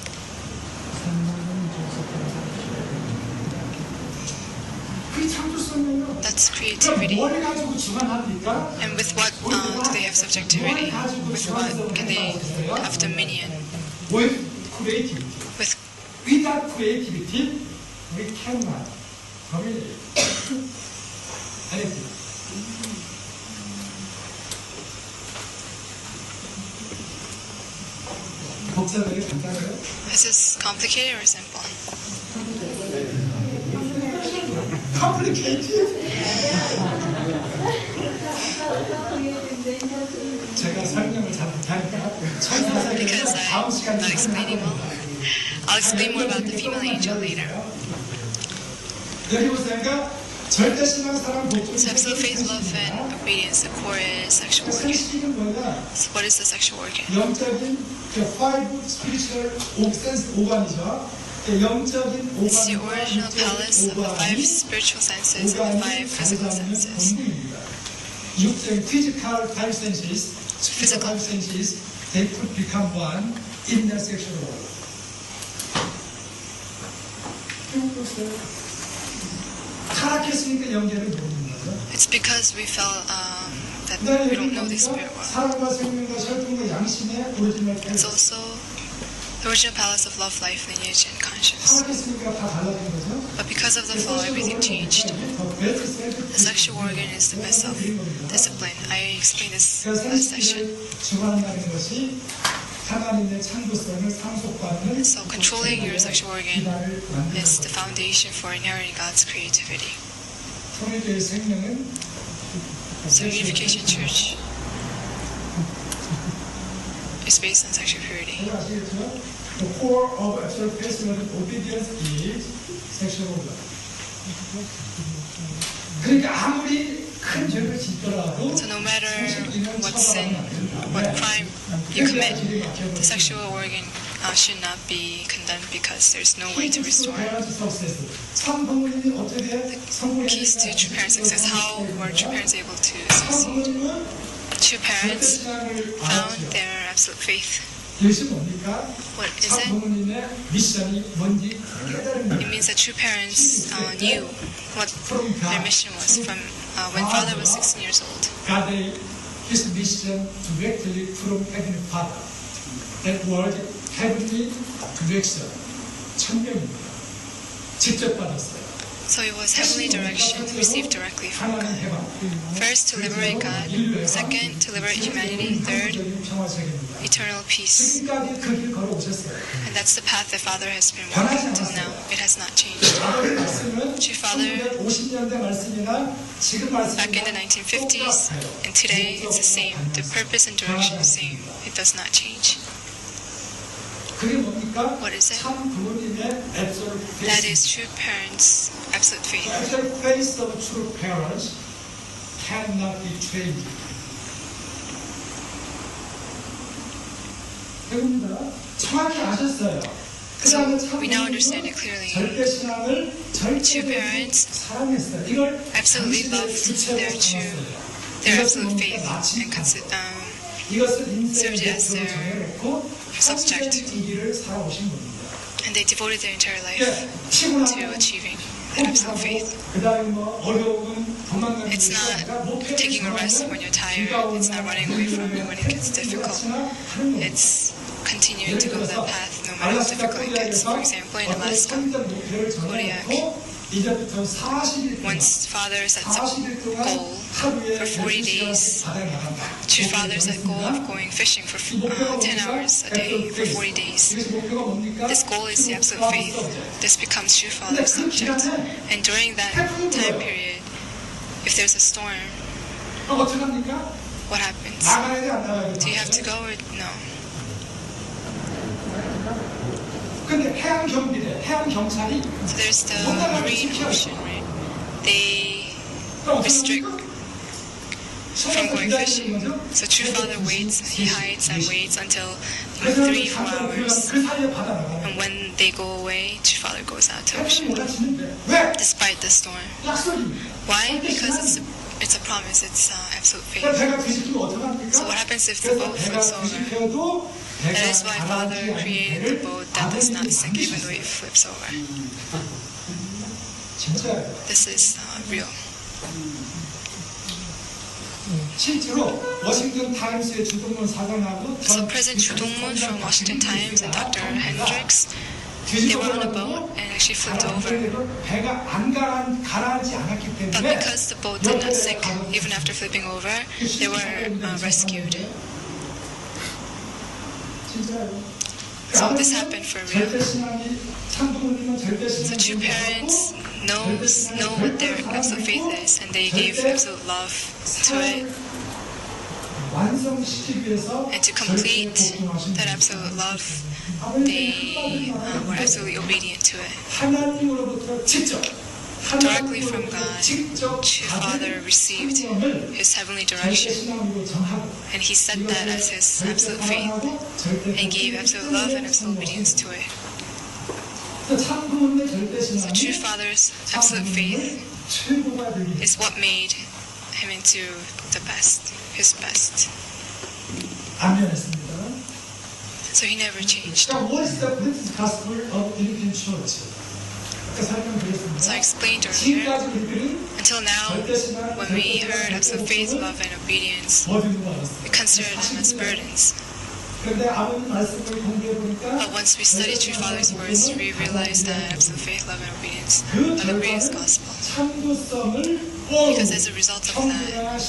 그게 창조성이에요. That's 그럼 creativity. 뭘 가지고 주관합니까? And with what do they have subjectivity? With what can they have dominion? With creativity. With Without creativity, we cannot dominate anything. 복잡하게 간단해요? is this complicated or simple? Complicated. 제가 설명을 잘 못하니까 Because 다음 I'm 시간에 not explaining well. I'll explain more about the female angel later. 여기 보세요. 절대 신앙 사랑 복종. So absolute faith, love, and obedience, the core is sexual organ. 생식은 뭐냐? So what is the sexual organ? 영적인 그 five spiritual sense 오간이죠. 영적인 오간. It's the original palace of the five spiritual senses and the five physical senses. 육적인 physical five senses, Physical. five senses, they could become one in the sexual world. 타락했으니까 영계를 모르는 거죠. It's because we felt that we don't know the spirit world. 사랑과 생명과 혈통과 양심의 오리지널 It's also the original palace of love, life, lineage, and conscience. 타락했으니까 다 달라진 거죠. But because of the fall, everything changed. The sexual organ is the best self-discipline. I explained this last session. 주관한다는 것이 하나님의 창조성을 상속받는 So controlling your sexual organ 기반을 만드는 is the 거예요. foundation for inheriting God's creativity. 통일교회 생명은 So Unification Church is based on sexual purity. 여러분 아시겠죠? The core of absolute faith and obedience is sexual organ. 그러니까 아무리 큰 죄를 짓더라도 So no matter 성식기는 what sin, 처벌하면 안 된다. what 왜? crime you commit, 길이 막혀버리니까. the sexual organ should not be condemned because there's no way to restore. 참 부모님이 어떻게 Keys to true parent success. How were true parents able to succeed? 부모님은 True parents 신앙을 found 알았죠. their absolute faith. 이것이 뭡니까? What is 참 it? 부모님의 미션이 뭔지 깨달은 It means that true parents knew what their mission was from when father was 16 years old. God gave his mission directly from Heavenly Father. That word, heavenly direction, 천명입니다. 직접 받았어요. So it was heavenly direction received directly from 하나님 God. 해방. First, to liberate God. Second, to liberate humanity. Third, 평화 세계입니다. eternal peace. 지금까지 그 길 걸어오셨어요. And that's the path that Father has been walking until now. It has not changed. 아버지 말씀은 True Father, 1950년대 말씀이나 지금 말씀이나 back in the 1950s and today, it's the same. The purpose and direction is the same. It does not change. 그게 뭡니까? What is it? 참 부모님의 absolute That faith. is true parents' absolute faith. Absolute faith of true parents cannot be trained. 배웁니다. 정확히 아셨어요. So we now understand it clearly. 절대 신앙을 True 절대 parents 사랑했어요. 이걸 absolutely loved their absolute faith and 이것을 인생의 served it as 목표로 their 정해놓고 subject. 이 길을 살아오신 겁니다. and they devoted their entire life 예, 치고 to 나면 achieving that absolute faith. 그다음에 뭐 어려움은 도망가는 It's 것이 not 아니라 목표를 taking a rest when you're tired. It's not running away from it when it gets difficult. It's continuing to go that path no matter how difficult it gets. For example, in Alaska, Kodiak, 이제부터 40일 once father sets a 40일 동안 goal 하루에 for 40 days, 바다에 나간다. true father set goal of going fishing for 10 hours a day for 40 days. 이것이 목표가 뭡니까? This goal is the absolute faith. This becomes true father's subject. And during that time period, if there's a storm, 어떻게 합니까? what happens? 나가야 돼, 안 나가야 돼? Do you have to go or no? 근데 해양 경비대, 해양 경찰이 So there's the marine ocean, right? They restrict from going fishing. So true father waits, he hides and waits until 3-4 hours. 그 사이에 바다 나가는 And when they go away, true father goes out to 해양이 ocean. 몰아치는데 왜? Despite the storm. 약속입니다. Why? Because it's a promise, it's absolute faith. 배가 뒤집히면 어떡합니까? So what happens if the 그래서 boat 배가 flips over? 뒤집혀도 That 배가 is why Father created the boat that does not sink even though it flips over. 진짜예요. This is real. 실제로 워싱턴 타임스의 주동문 사장하고 So President Chu Dong-mun from Washington Times and Dr. Hendricks, they were on a boat and actually flipped over. 배가 안 가라앉지 않았기 But 때문에 because the boat did not sink, even after flipping over, they were rescued. So this happened for real. So true parents know what their absolute faith is, and they gave absolute love to it. And to complete that absolute love, they were absolutely obedient to it. Directly from God, true Father received his heavenly direction, and he set that as his absolute faith, and gave absolute love and absolute obedience to it. So true Father's absolute faith is what made him into the best, his best. So he never changed. So I explained earlier, until now, when we heard absolute faith, love, and obedience, we considered them as burdens. But once we studied True Father's words, we realized that absolute faith, love, and obedience are the greatest gospel. Because as a result of that,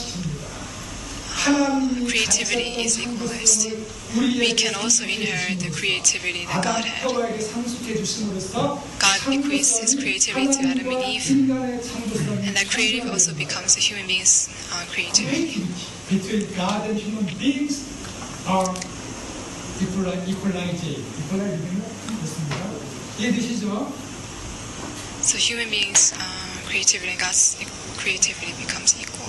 creativity is equalized. we can also inherit the creativity that God had. 하와에게 상속해 주심으로써 God bequeaths His creativity to Adam and Eve, 인간의 창조성이 and that creativity also becomes the human being's creativity. between God and human beings are equalizing. 그렇습니다. 이해되시죠? So human beings' creativity and God's creativity becomes equal.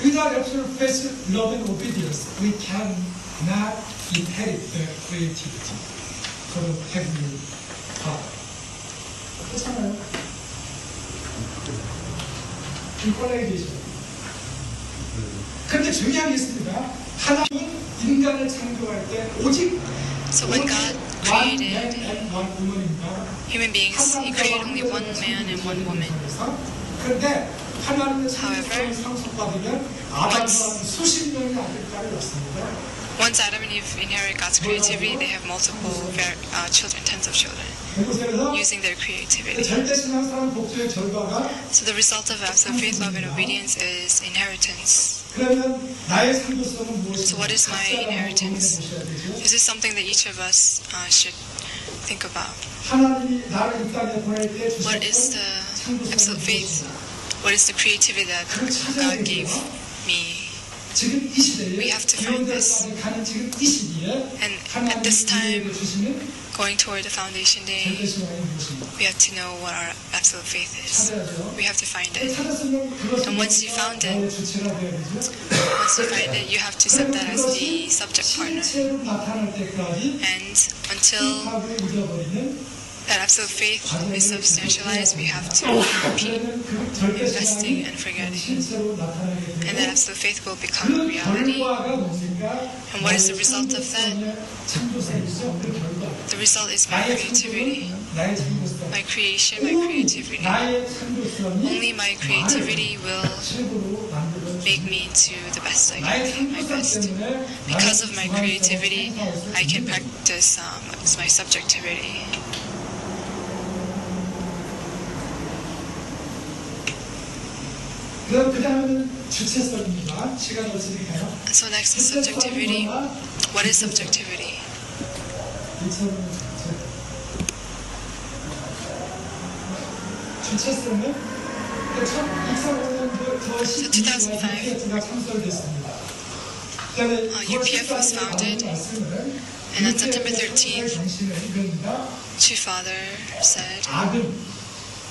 Without absolute faith, love, and obedience, we cannot inherit the creativity from Heavenly Father. 그렇잖아요. equalization. 그런데 중요한 게 있습니다. 하나님 인간을 창조할 때 오직 So when God one created man and one woman입니다. human beings, He created only one man and one woman. 그런데 하나님의 However, 상속성을 상속받으면 아담과 수십 명의 아들까지 왔습니다. Once Adam and Eve inherit God's creativity, they have multiple children, tens of children, 그래서 using their creativity. 절대신앙사랑 복수의 결과가 So the result of absolute faith, love, and obedience is inheritance. 그러면 나의 상도성은 무엇인가? So what is my inheritance? This is something that each of us should think about. 하나님이 나를 이 땅에 보낼 때 What is the absolute faith? What is the creativity that God gave me? 지금 이 시대에 We have to find this. 가는 지금 이 시기에 And at this time, 하나님이 주시는 going toward the foundation day, 절대신앙이 무엇인가? we have to know what our absolute faith is. 찾아야죠. We have to find it. 찾았으면 And once you found it, 나의 주체가 되어야 되죠. once you find it, you have to set that as the subject partner. 실체로 나타날 때까지 And until 하고 잊어버리는 that absolute faith is substantialized, we have to keep 그러면 그 investing 절대신앙이 and forgetting. 실체로 나타나게 And 되고 that absolute faith will become 그 reality. 결과가 뭡니까? And what is the result of that? 창조성이죠. 그 결과. The result is my 나의 creativity, 창조는 나의 창조성. my creation, my creativity. 나의 창조성이 Only my creativity will 최고로 만들어 make me into the best I 나의 can be, my 창조성 best. 때문에 Because of my creativity, I can practice my subjectivity. 그럼 그 다음은 주체성입니다. 시간 없으니까요. And so next is subjectivity. What is subjectivity? 주체성은 2005년도 12월 창설됐습니다. UPF was founded, and on September 13th, Chief Father said,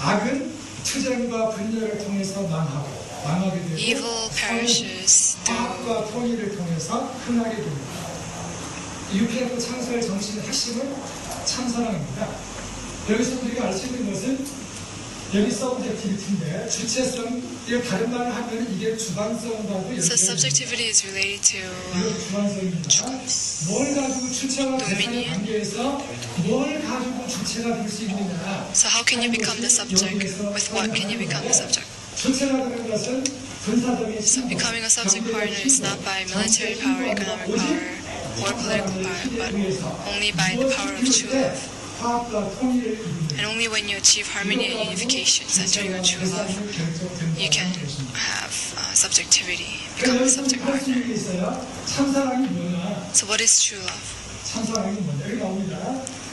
악은 투쟁과 분열을 통해서 망하게 되고 evil perishes through 과학과 통일을 통해서 흥하게 됩니다. UPF 창설 정신의 핵심은 참사랑입니다. 여기서 우리가 알 수 있는 것은 여기 서브젝티비티인데 주체성, 이거 다른 말을 하면 이게 주관성과도 So 연결됩니다. subjectivity is related to 이거 주관성입니다. 뭘 가지고 주체와 대상의 관계에서 뭘 가지고 주체가 될 수 있느냐. so how can you become the subject? With what can you become the subject? 주체가 되는 것은 군사적인 So becoming a subject partner is not by military power, economic power, or political power, but only by the power of true love. 화합과 통일을 이루는 And only when you achieve harmony and unification, centering on true love, you can have subjectivity, become a subject partner. 있어요. 참사랑이 뭐냐? So what is true love? 참사랑이 뭐냐? 여기 나옵니다.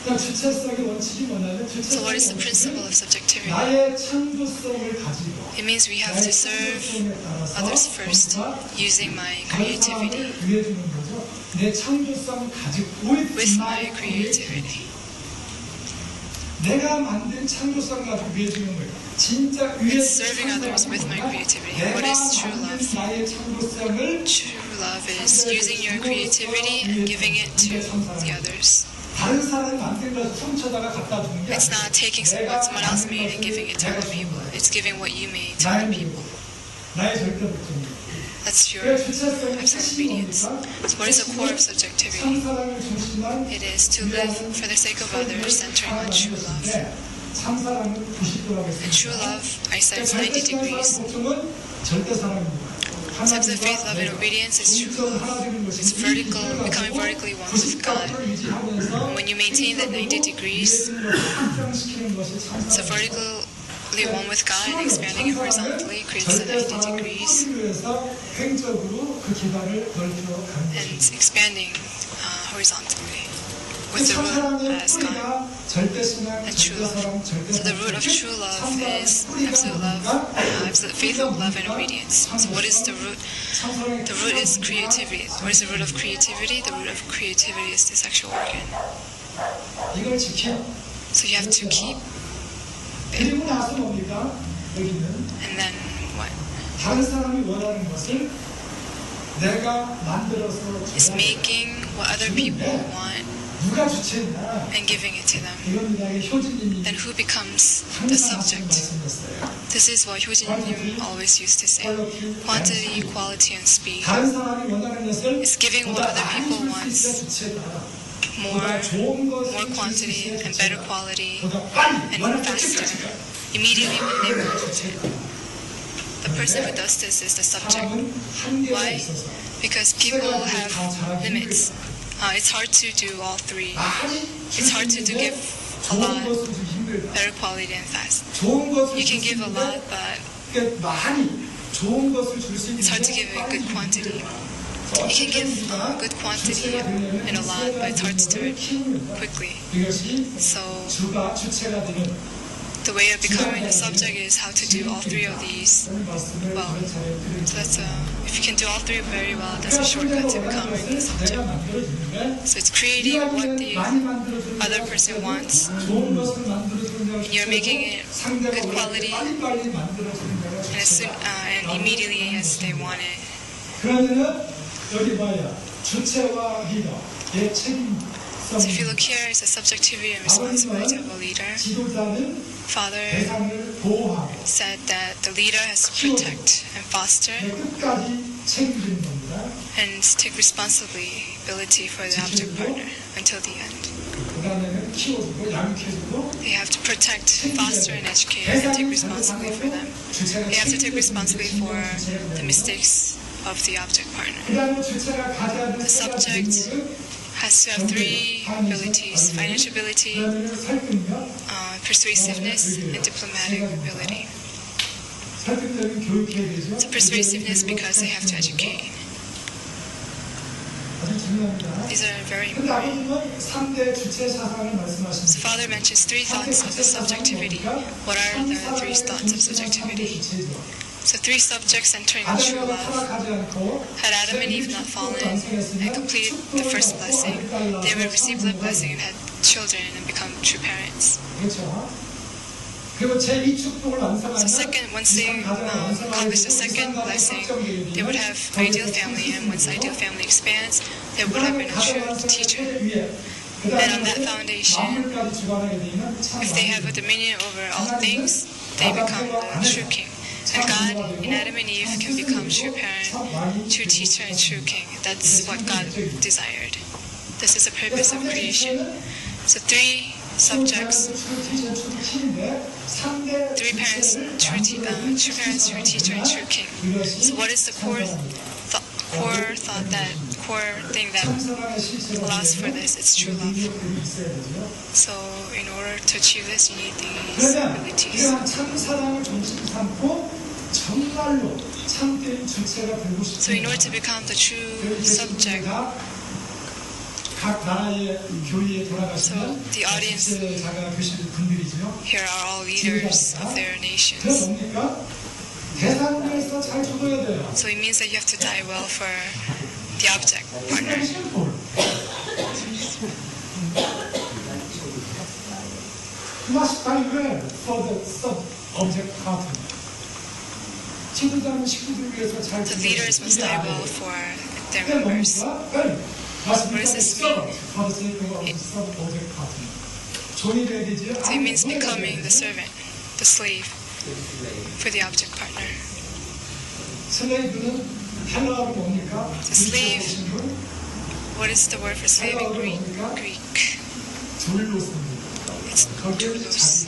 그러니까 주체성의 원칙이 뭐냐면 So what is the 주체성의 principle of subjectivity? 나의 창조성을 가지고 It means we have to serve others first, using my creativity, 위해주는 거죠. 내 창조성을 가지고 with my creativity. 내가 만든 창조성 가지고 위해주는 거예요. 진짜 위해 It's serving others with my creativity. What is true love? 나의 창조성을 True love is using your creativity and giving it to the others. 다른 사람이 만든 것을 훔쳐다가 갖다 주는 게 It's not taking what someone else made and giving it to other people. It's giving what you made to other people. 나의 절대 목적입니다. That's your absolute obedience. So what is the core of subjectivity? 참사랑을 중심한 It is to live for the sake of others, centering on true love. 참사랑은 90도로 하겠습니다. And true love, I said, is 90 degrees. 보통은 절대 사랑입니다. Subject faith, love, and obedience is true love. It's vertical, becoming vertically one with God. And when you maintain that 90 degrees, so vertical vertically one with God and expanding it horizontally creates 90 degrees. 위해서 횡적으로 그 기반을 넓혀 가는 And 것입니다. expanding horizontally with the root as God and true love. So the root of true love is absolute love, absolute faith, love, and obedience. So what is the root? The root is creativity. What is the root of creativity? The root of creativity is the sexual organ. 이걸 지켜. So you have to keep, 그리고 나서 뭡니까? 여기는 and then what? 다른 사람이 원하는 것을 내가 만들어서 Is 줘야 돼. making what other people want 누가 주체냐? and giving it to them. 이겁니다. 이게 효진님이 Then who becomes the 항상 하시는 subject? 말씀이었어요. This is what Hyojin always used to say. Quantity, quality, and speed. 다른 사람이 원하는 것을 It's giving what 보다 other 많이 people 줄 수 있어야 want. 주체다. More, 보다 좋은 것을 more 줄수 quantity 있어야 and 주체다. better quality 보다 빨리 and 원하는 faster. 주체가 Immediately when they want. 주체다. The person who does this is the subject. 사람은 한계가 Why? 있어서 Because people have limits. It's hard to do all three. It's hard to give a 좋은 lot, 것을 주기 힘들다. better quality and fast. 좋은 것을 You can 줄 수 give a 있는데 lot, but 그러니까 많이 좋은 것을 줄 수 있는데 it's hard to give a good quantity. You can give good quantity and a lot, but it's hard to do it quickly. 이것이 So 주체가 되는 the way of becoming a subject is how to do all three of these. 말씀을 Well, 여러 차례 드리고 So that's if you can do all three very well, that's a shortcut to becoming a subject. 내가 만들어주는데 So it's creating what the 많이 만들어주는 other person wants. 좋은 것을 만들어주는 You're making it good quality 빨리빨리 만들어주는 거가 and, and immediately as they want it. 그러면은 여기 봐야 주체와 리더의 책임성 So if you look here, it's the subjectivity and responsibility of a leader. 지도자는 Father 대상을 보호하고 said that the leader has to protect and foster 끝까지 책임지는 겁니다. and take responsibility for the object partner until the end. 그 다음에는 키워주고 양육해주고 They have to protect, foster, and educate and take responsibility for them. They have to take responsibility for the mistakes of the object partner. 그 다음에 주체가 가져야 될 The subject has to have three abilities: financial ability, 설득력, persuasiveness, and diplomatic ability. 설득력은 교육해야 되죠. So persuasiveness because they have to educate. 아주 중요합니다. These are very 근데 important. 아버님은 3대 주체 사상을 So 말씀하십니다. Father mentions three thoughts of the subjectivity. What are the three thoughts of subjectivity? So three subjects centering on true love. Had Adam and Eve not fallen and completed the first blessing, they would receive the blessing and had children and become true parents. 그렇죠. 그리고 제2축복을 완성하면 So second, once they accomplish the second blessing, they would have ideal family, and once ideal family expands, they would have been a true teacher. And on that foundation, if they have a dominion over all things, they become the true king. And God in Adam and Eve can become true parent, true teacher, and true king. That's what God desired. This is the purpose of creation. So three subjects, three parents, true parents, true teacher, and true king. So what is the core thing that allows for this? It's true love. So in order to achieve this, you need these abilities. So in order to become the true subject, so the audience here are all leaders of their nations. So it means that you have to die well for the object partner. You must die well for the sub-object partner. The leaders must die well for their members. What does this mean? So it means becoming the servant, the slave for the object partner. The slave, what is the word for slave in Greek? It's doulos.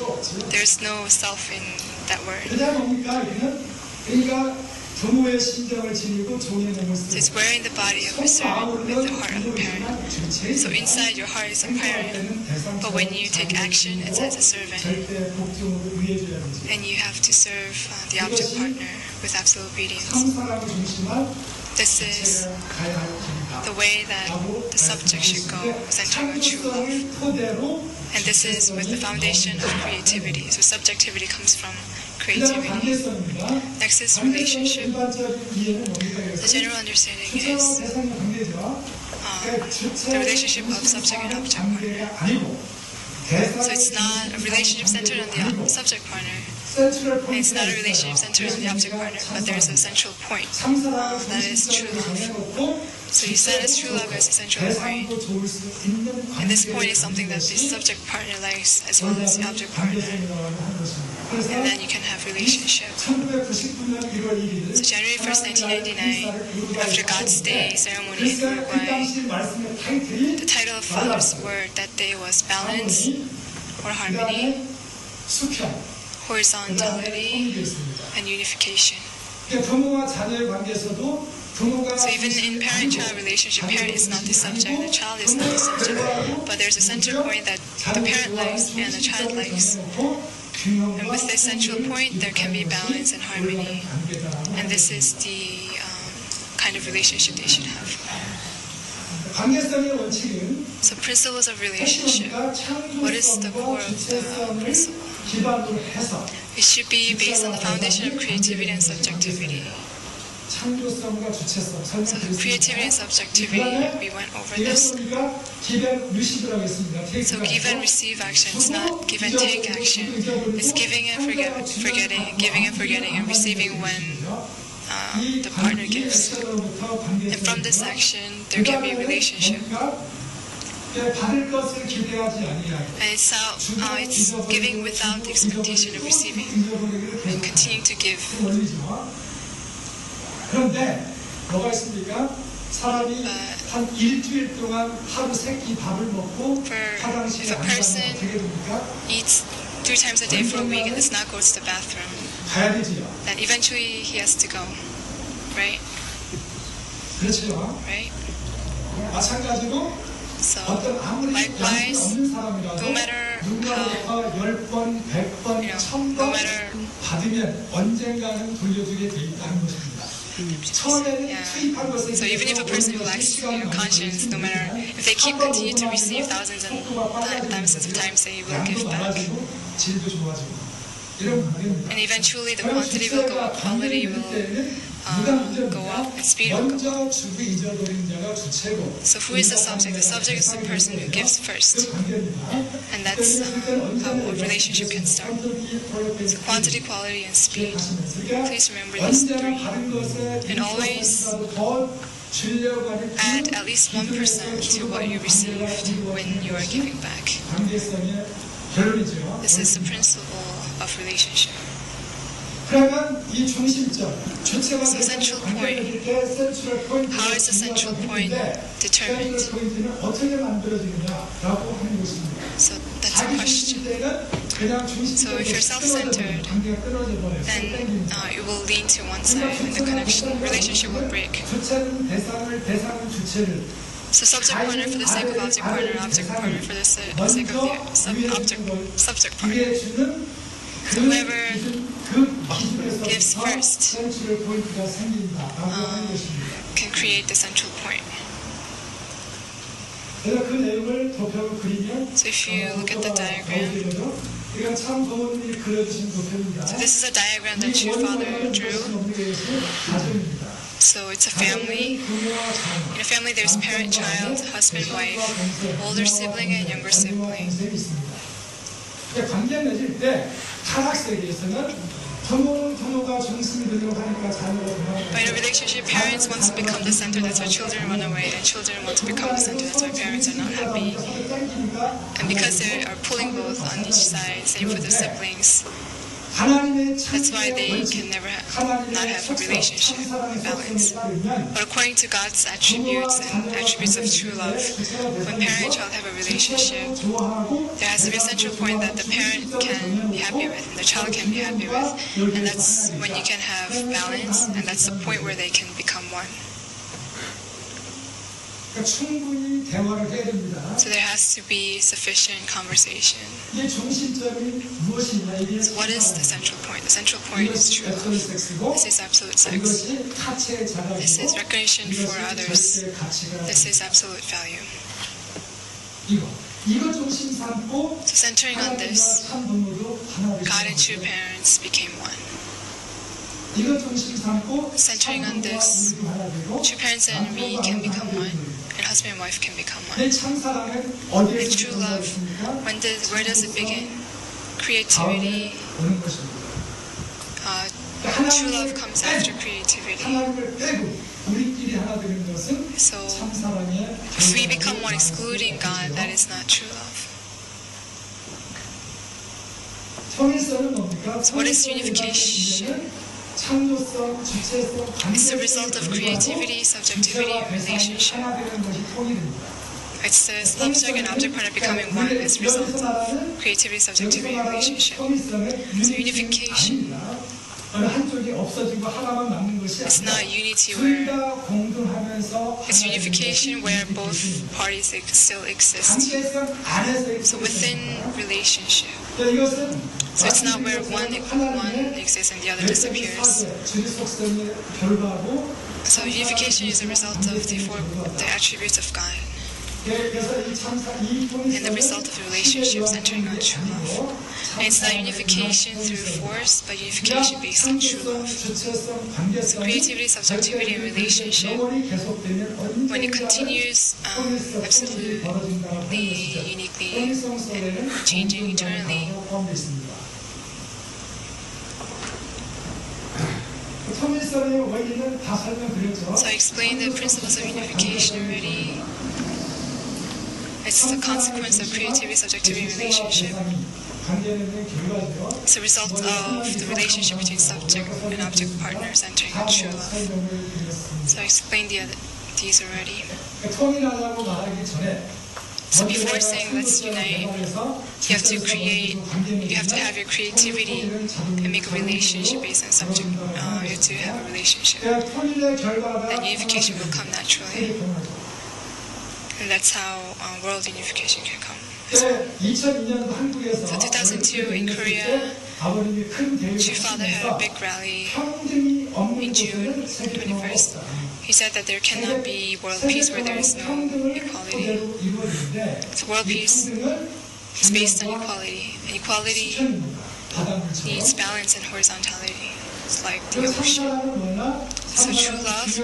There's no self in that word. 부모의 심정을 지니고 종의 몸을 So 쓰고 it's wearing the body of a servant with the heart of a parent. So inside your heart is a parent, but when you take action, it's as a servant. 절대 복종으로 위해줘야 되지. And you have to serve the object partner with absolute obedience. 상사라고 중심한 This is 가야 할 길이다. the way that the subject should go, centering on true love. 창조성을 토대로 And this is with the foundation of creativity. So subjectivity comes from 그다음 creativity. 관계성입니다. Next is 관계성의 relationship. 일반적인 이해는 뭡니까? The general understanding 주체와 is 대상의 관계죠. 그러니까 the relationship of subject and object. 관계가 아니고 So it's not a relationship centered on the subject partner. And it's not a relationship centered on the object partner, but there's a central point. That is true love. So you set as true love as a central point. And this point is something that the subject partner likes as well as the object partner. And then you can have relationship. So January 1st, 1999, after God's Day ceremony in Uruguay, the title of Father's word that day was balance or harmony, horizontality, and unification. 부모와 자녀의 관계에서도 부모가 So even in parent-child relationship, parent is not the subject, the child is not the subject, but there's a central point that the parent likes and the child likes. And with this central point, there can be balance and harmony. And this is the kind of relationship they should have. 관계성의 원칙은 So principles of relationship. What is the core of the principle? 기반으로 해서 It should be based on the foundation of creativity and subjectivity. 창조성과 주체성 So creativity and subjectivity, we went over this. 우리가 give and receive라고 했습니다. So give and receive action. It's not give and take action. It's giving and forgetting, giving and forgetting, and receiving when the partner gives. And from this action, there can be relationship. 받을 것을 기대하지 아니하고 And it's giving without the expectation of receiving. And continuing to give. 원리죠. 그런데 뭐가 있습니까? 사람이 한 일주일 동안 하루 세 끼 밥을 먹고 화장실에 안 가면 어떻게 됩니까? Eats 3 times a day for a week and does not go to the bathroom. 가야 되지요. Then eventually he has to go. Right? 그렇죠. Right? 마찬가지로 So 어떤 아무리 양심이 likewise, 없는 사람이라도 no matter 누가부터 10번, 100번, 1000번 받으면 언젠가는 돌려주게 돼 있다는 것입니다. 처음에는 투입한 것에 So even if a person who lacks conscience, no matter if they continue to receive thousands and thousands of times, they will give back. 질도 좋아지고 이런 관계입니다. And eventually the quantity will go up, quality will go up, and speed will go up. 먼저 주고 잊어버리는 자가 주체고 So who is the subject? The subject is the person who gives first. And that's how a relationship can start. So quantity, quality, and speed. Please remember these three. And always add at least 1% to what you received when you are giving back. This is the principle of relationship. 그러면 이 중심점, 주체가 So central point. How is the central point determined? 포인트는 어떻게 만들어지느냐라고 하는 것입니다. So that's a question. So if you're self-centered, then it will lean to one side and the relationship will break. 주체는 대상은 주체를 So subject partner for the sake of object partner, object partner for the sake of the subject partner. 이게 주는 So whoever gives first 센트럴 포인트가 생긴다라고 하는 것입니다. can create the central point. 그래서 그 내용을 도표로 그리면 So if you look at the diagram, 이건 참 부모님이 그려주신 도표입니다. so this is a diagram that your father drew. 가정입니다. So it's a family. In a family, there's parent, child, husband, wife, older sibling, and younger sibling. 관계 맺을 때 타락 세계에서는 부모가 중심이 되려고 하니까 자녀가 But in a relationship, parents want to become the center, that's why children run away, and children want to become the center, that's why parents are not happy. And because they are pulling both on each side, same for the siblings. That's why they can never not have a relationship balance. But according to God's attributes and attributes of true love, when parent and child have a relationship, there has to be a central point that the parent can be happy with and the child can be happy with. And that's when you can have balance, and that's the point where they can become one. 충분히 대화를 해야 됩니다. So there has to be sufficient conversation. 이 중심점이 무엇이냐 이게 So what is the central point? The central point is true love. This is absolute sex. 이것이 가치의 자랑이고 This is recognition for others. 절대 가치가 This is absolute value. 이거 중심 삼고 So centering on this, 참 부모도 하나로 God and true parents became one. 이거 중심 삼고 Centering on this, true parents and we can become one, and husband and wife can become one. 내 참사랑은 어디에서 And true love, where does it begin? Creativity. 오는 것입니다. True love comes after creativity. 하나님을 빼고 우리끼리 하나 되는 것은 So 참사랑의 if we become one excluding God, that is not true love. 통일성은 뭡니까? So what is unification? 창조성, 주체성, It's the result of creativity, subjectivity, and relationship. 하나 되는 것이 통일입니다. It says love subject and object part are becoming one as a result of creativity, subjectivity, and relationship. So unification, 어느 한쪽이 없어지고 하나만 남는 것이 it's not 아니라 unity 둘 where 다 공존하면서 it's unification where both parties still exist. 관계성 안에서 So within relationship. 이것은 So it's not where one exists and the other disappears. 주리속성의 결과고 So unification is a result of the attributes of God 그래서 이 참사 이 and the result of a relationship centering on true love. And it's not unification through force, but unification based on true love. So creativity, subjectivity, and relationship, when it continues absolutely, uniquely, and changing eternally, so I explained the principles of unification already. It's the consequence of creativity, subjectivity, and relationship. It's a result of the relationship between subject and object partners entering in true love. So I explained these already. So before saying let's unite, you have to have your creativity and make a relationship based on subject. You have to have a relationship. Then unification will come naturally. And that's how world unification can come. So 2002 in Korea, True Father had a big rally in June 21st. He said that there cannot be world peace where there is no equality. So world peace is based on equality. And equality needs balance and horizontality. It's like the ocean. So true love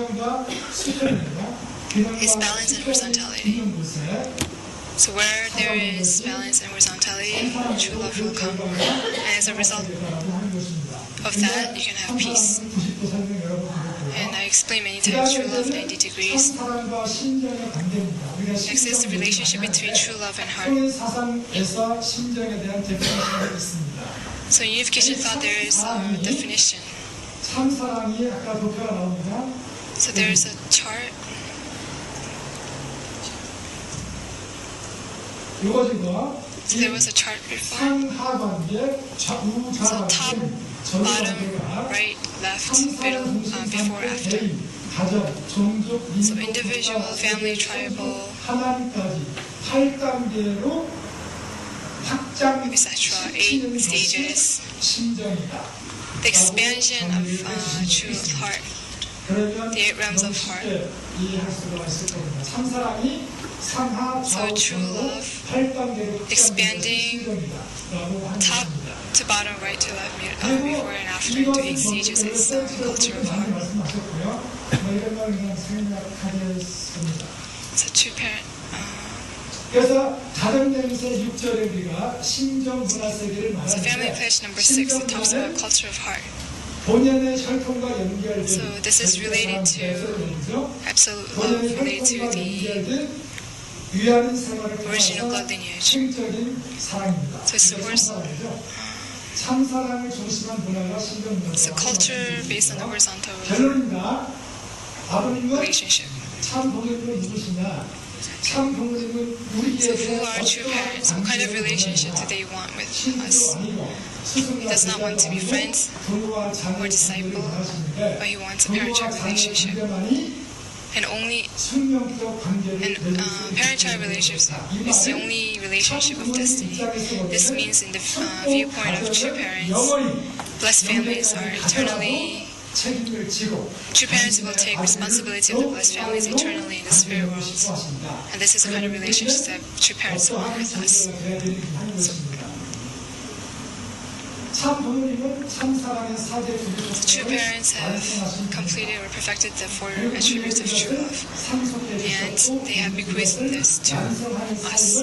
is balance and horizontality. So where there is balance and horizontality, true love will come. And as a result of that, you can have peace. And I explained many times true love 90 degrees. Next is the relationship between true love and heart. So in unification thought there is a definition. So there is a chart. So there was a chart before. So top, bottom, right, left, middle, before, after. So individual, family, tribal, etc. 8 stages. The expansion of true heart. The 8 realms of heart. So true love, expanding top to bottom, right to left, before and after, into 8 stages is culture of heart. So true parent. So family pledge number 6, it talks about culture of heart. So this is related to absolute love, related to the original blood lineage. So it's the worst. 참사랑을 중심한 문화가 신경문화가 It's a culture based on the horizontal 결론입니다. 아버님은 relationship. 참 부모님은 누구시냐? 참 부모님은 So 우리에게 who are true parents? What kind of relationship do they want with us? He does not want to be friends or disciple, but he wants a parent-child relationship. And only parent-child relationships is the only relationship of destiny. This means in the viewpoint of true parents, blessed families are eternally. True parents will take responsibility of the blessed families eternally in the spirit world. And this is the kind of relationship that true parents want with us. 참 부모님은 참 사랑의 사제 So true parents have completed or perfected the four attributes of true love. And they have bequeathed this to us.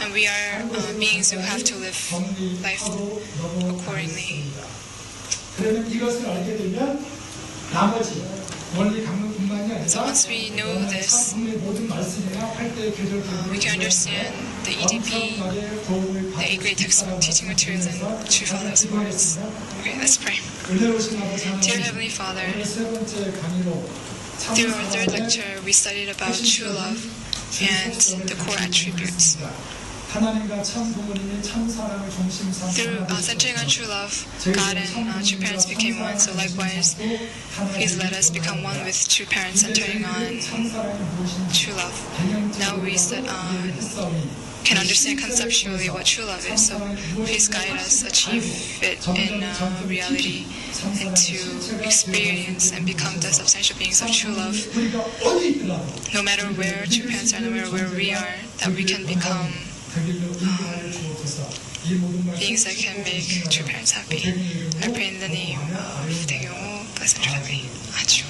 And we are beings who have to live life accordingly. 그러면 이것을 알게 되면 나머지 원리 강론뿐만이 아니라 So once we know this, 모든 말씀이나 활대의 계절 we can understand the EDP, the 8 great textbook teaching materials, and True Father's words. Okay, let's pray. Dear Heavenly Father, 세 번째 강의로 through our third lecture, we studied about true love and the core attributes. 하나님과 참 부모님이 참 사랑을 중심 Through centering on true love, God and true parents became one. So likewise, Please let us become one with true parents, centering on true love. Now we can understand conceptually what true love is. So please guide us, achieve it in reality, and to experience and become the substantial beings of true love. No matter where true parents are, no matter where we are, that we can become beings that can make true parents happy. I pray in the name of Taegyeong, blessed family. Achu.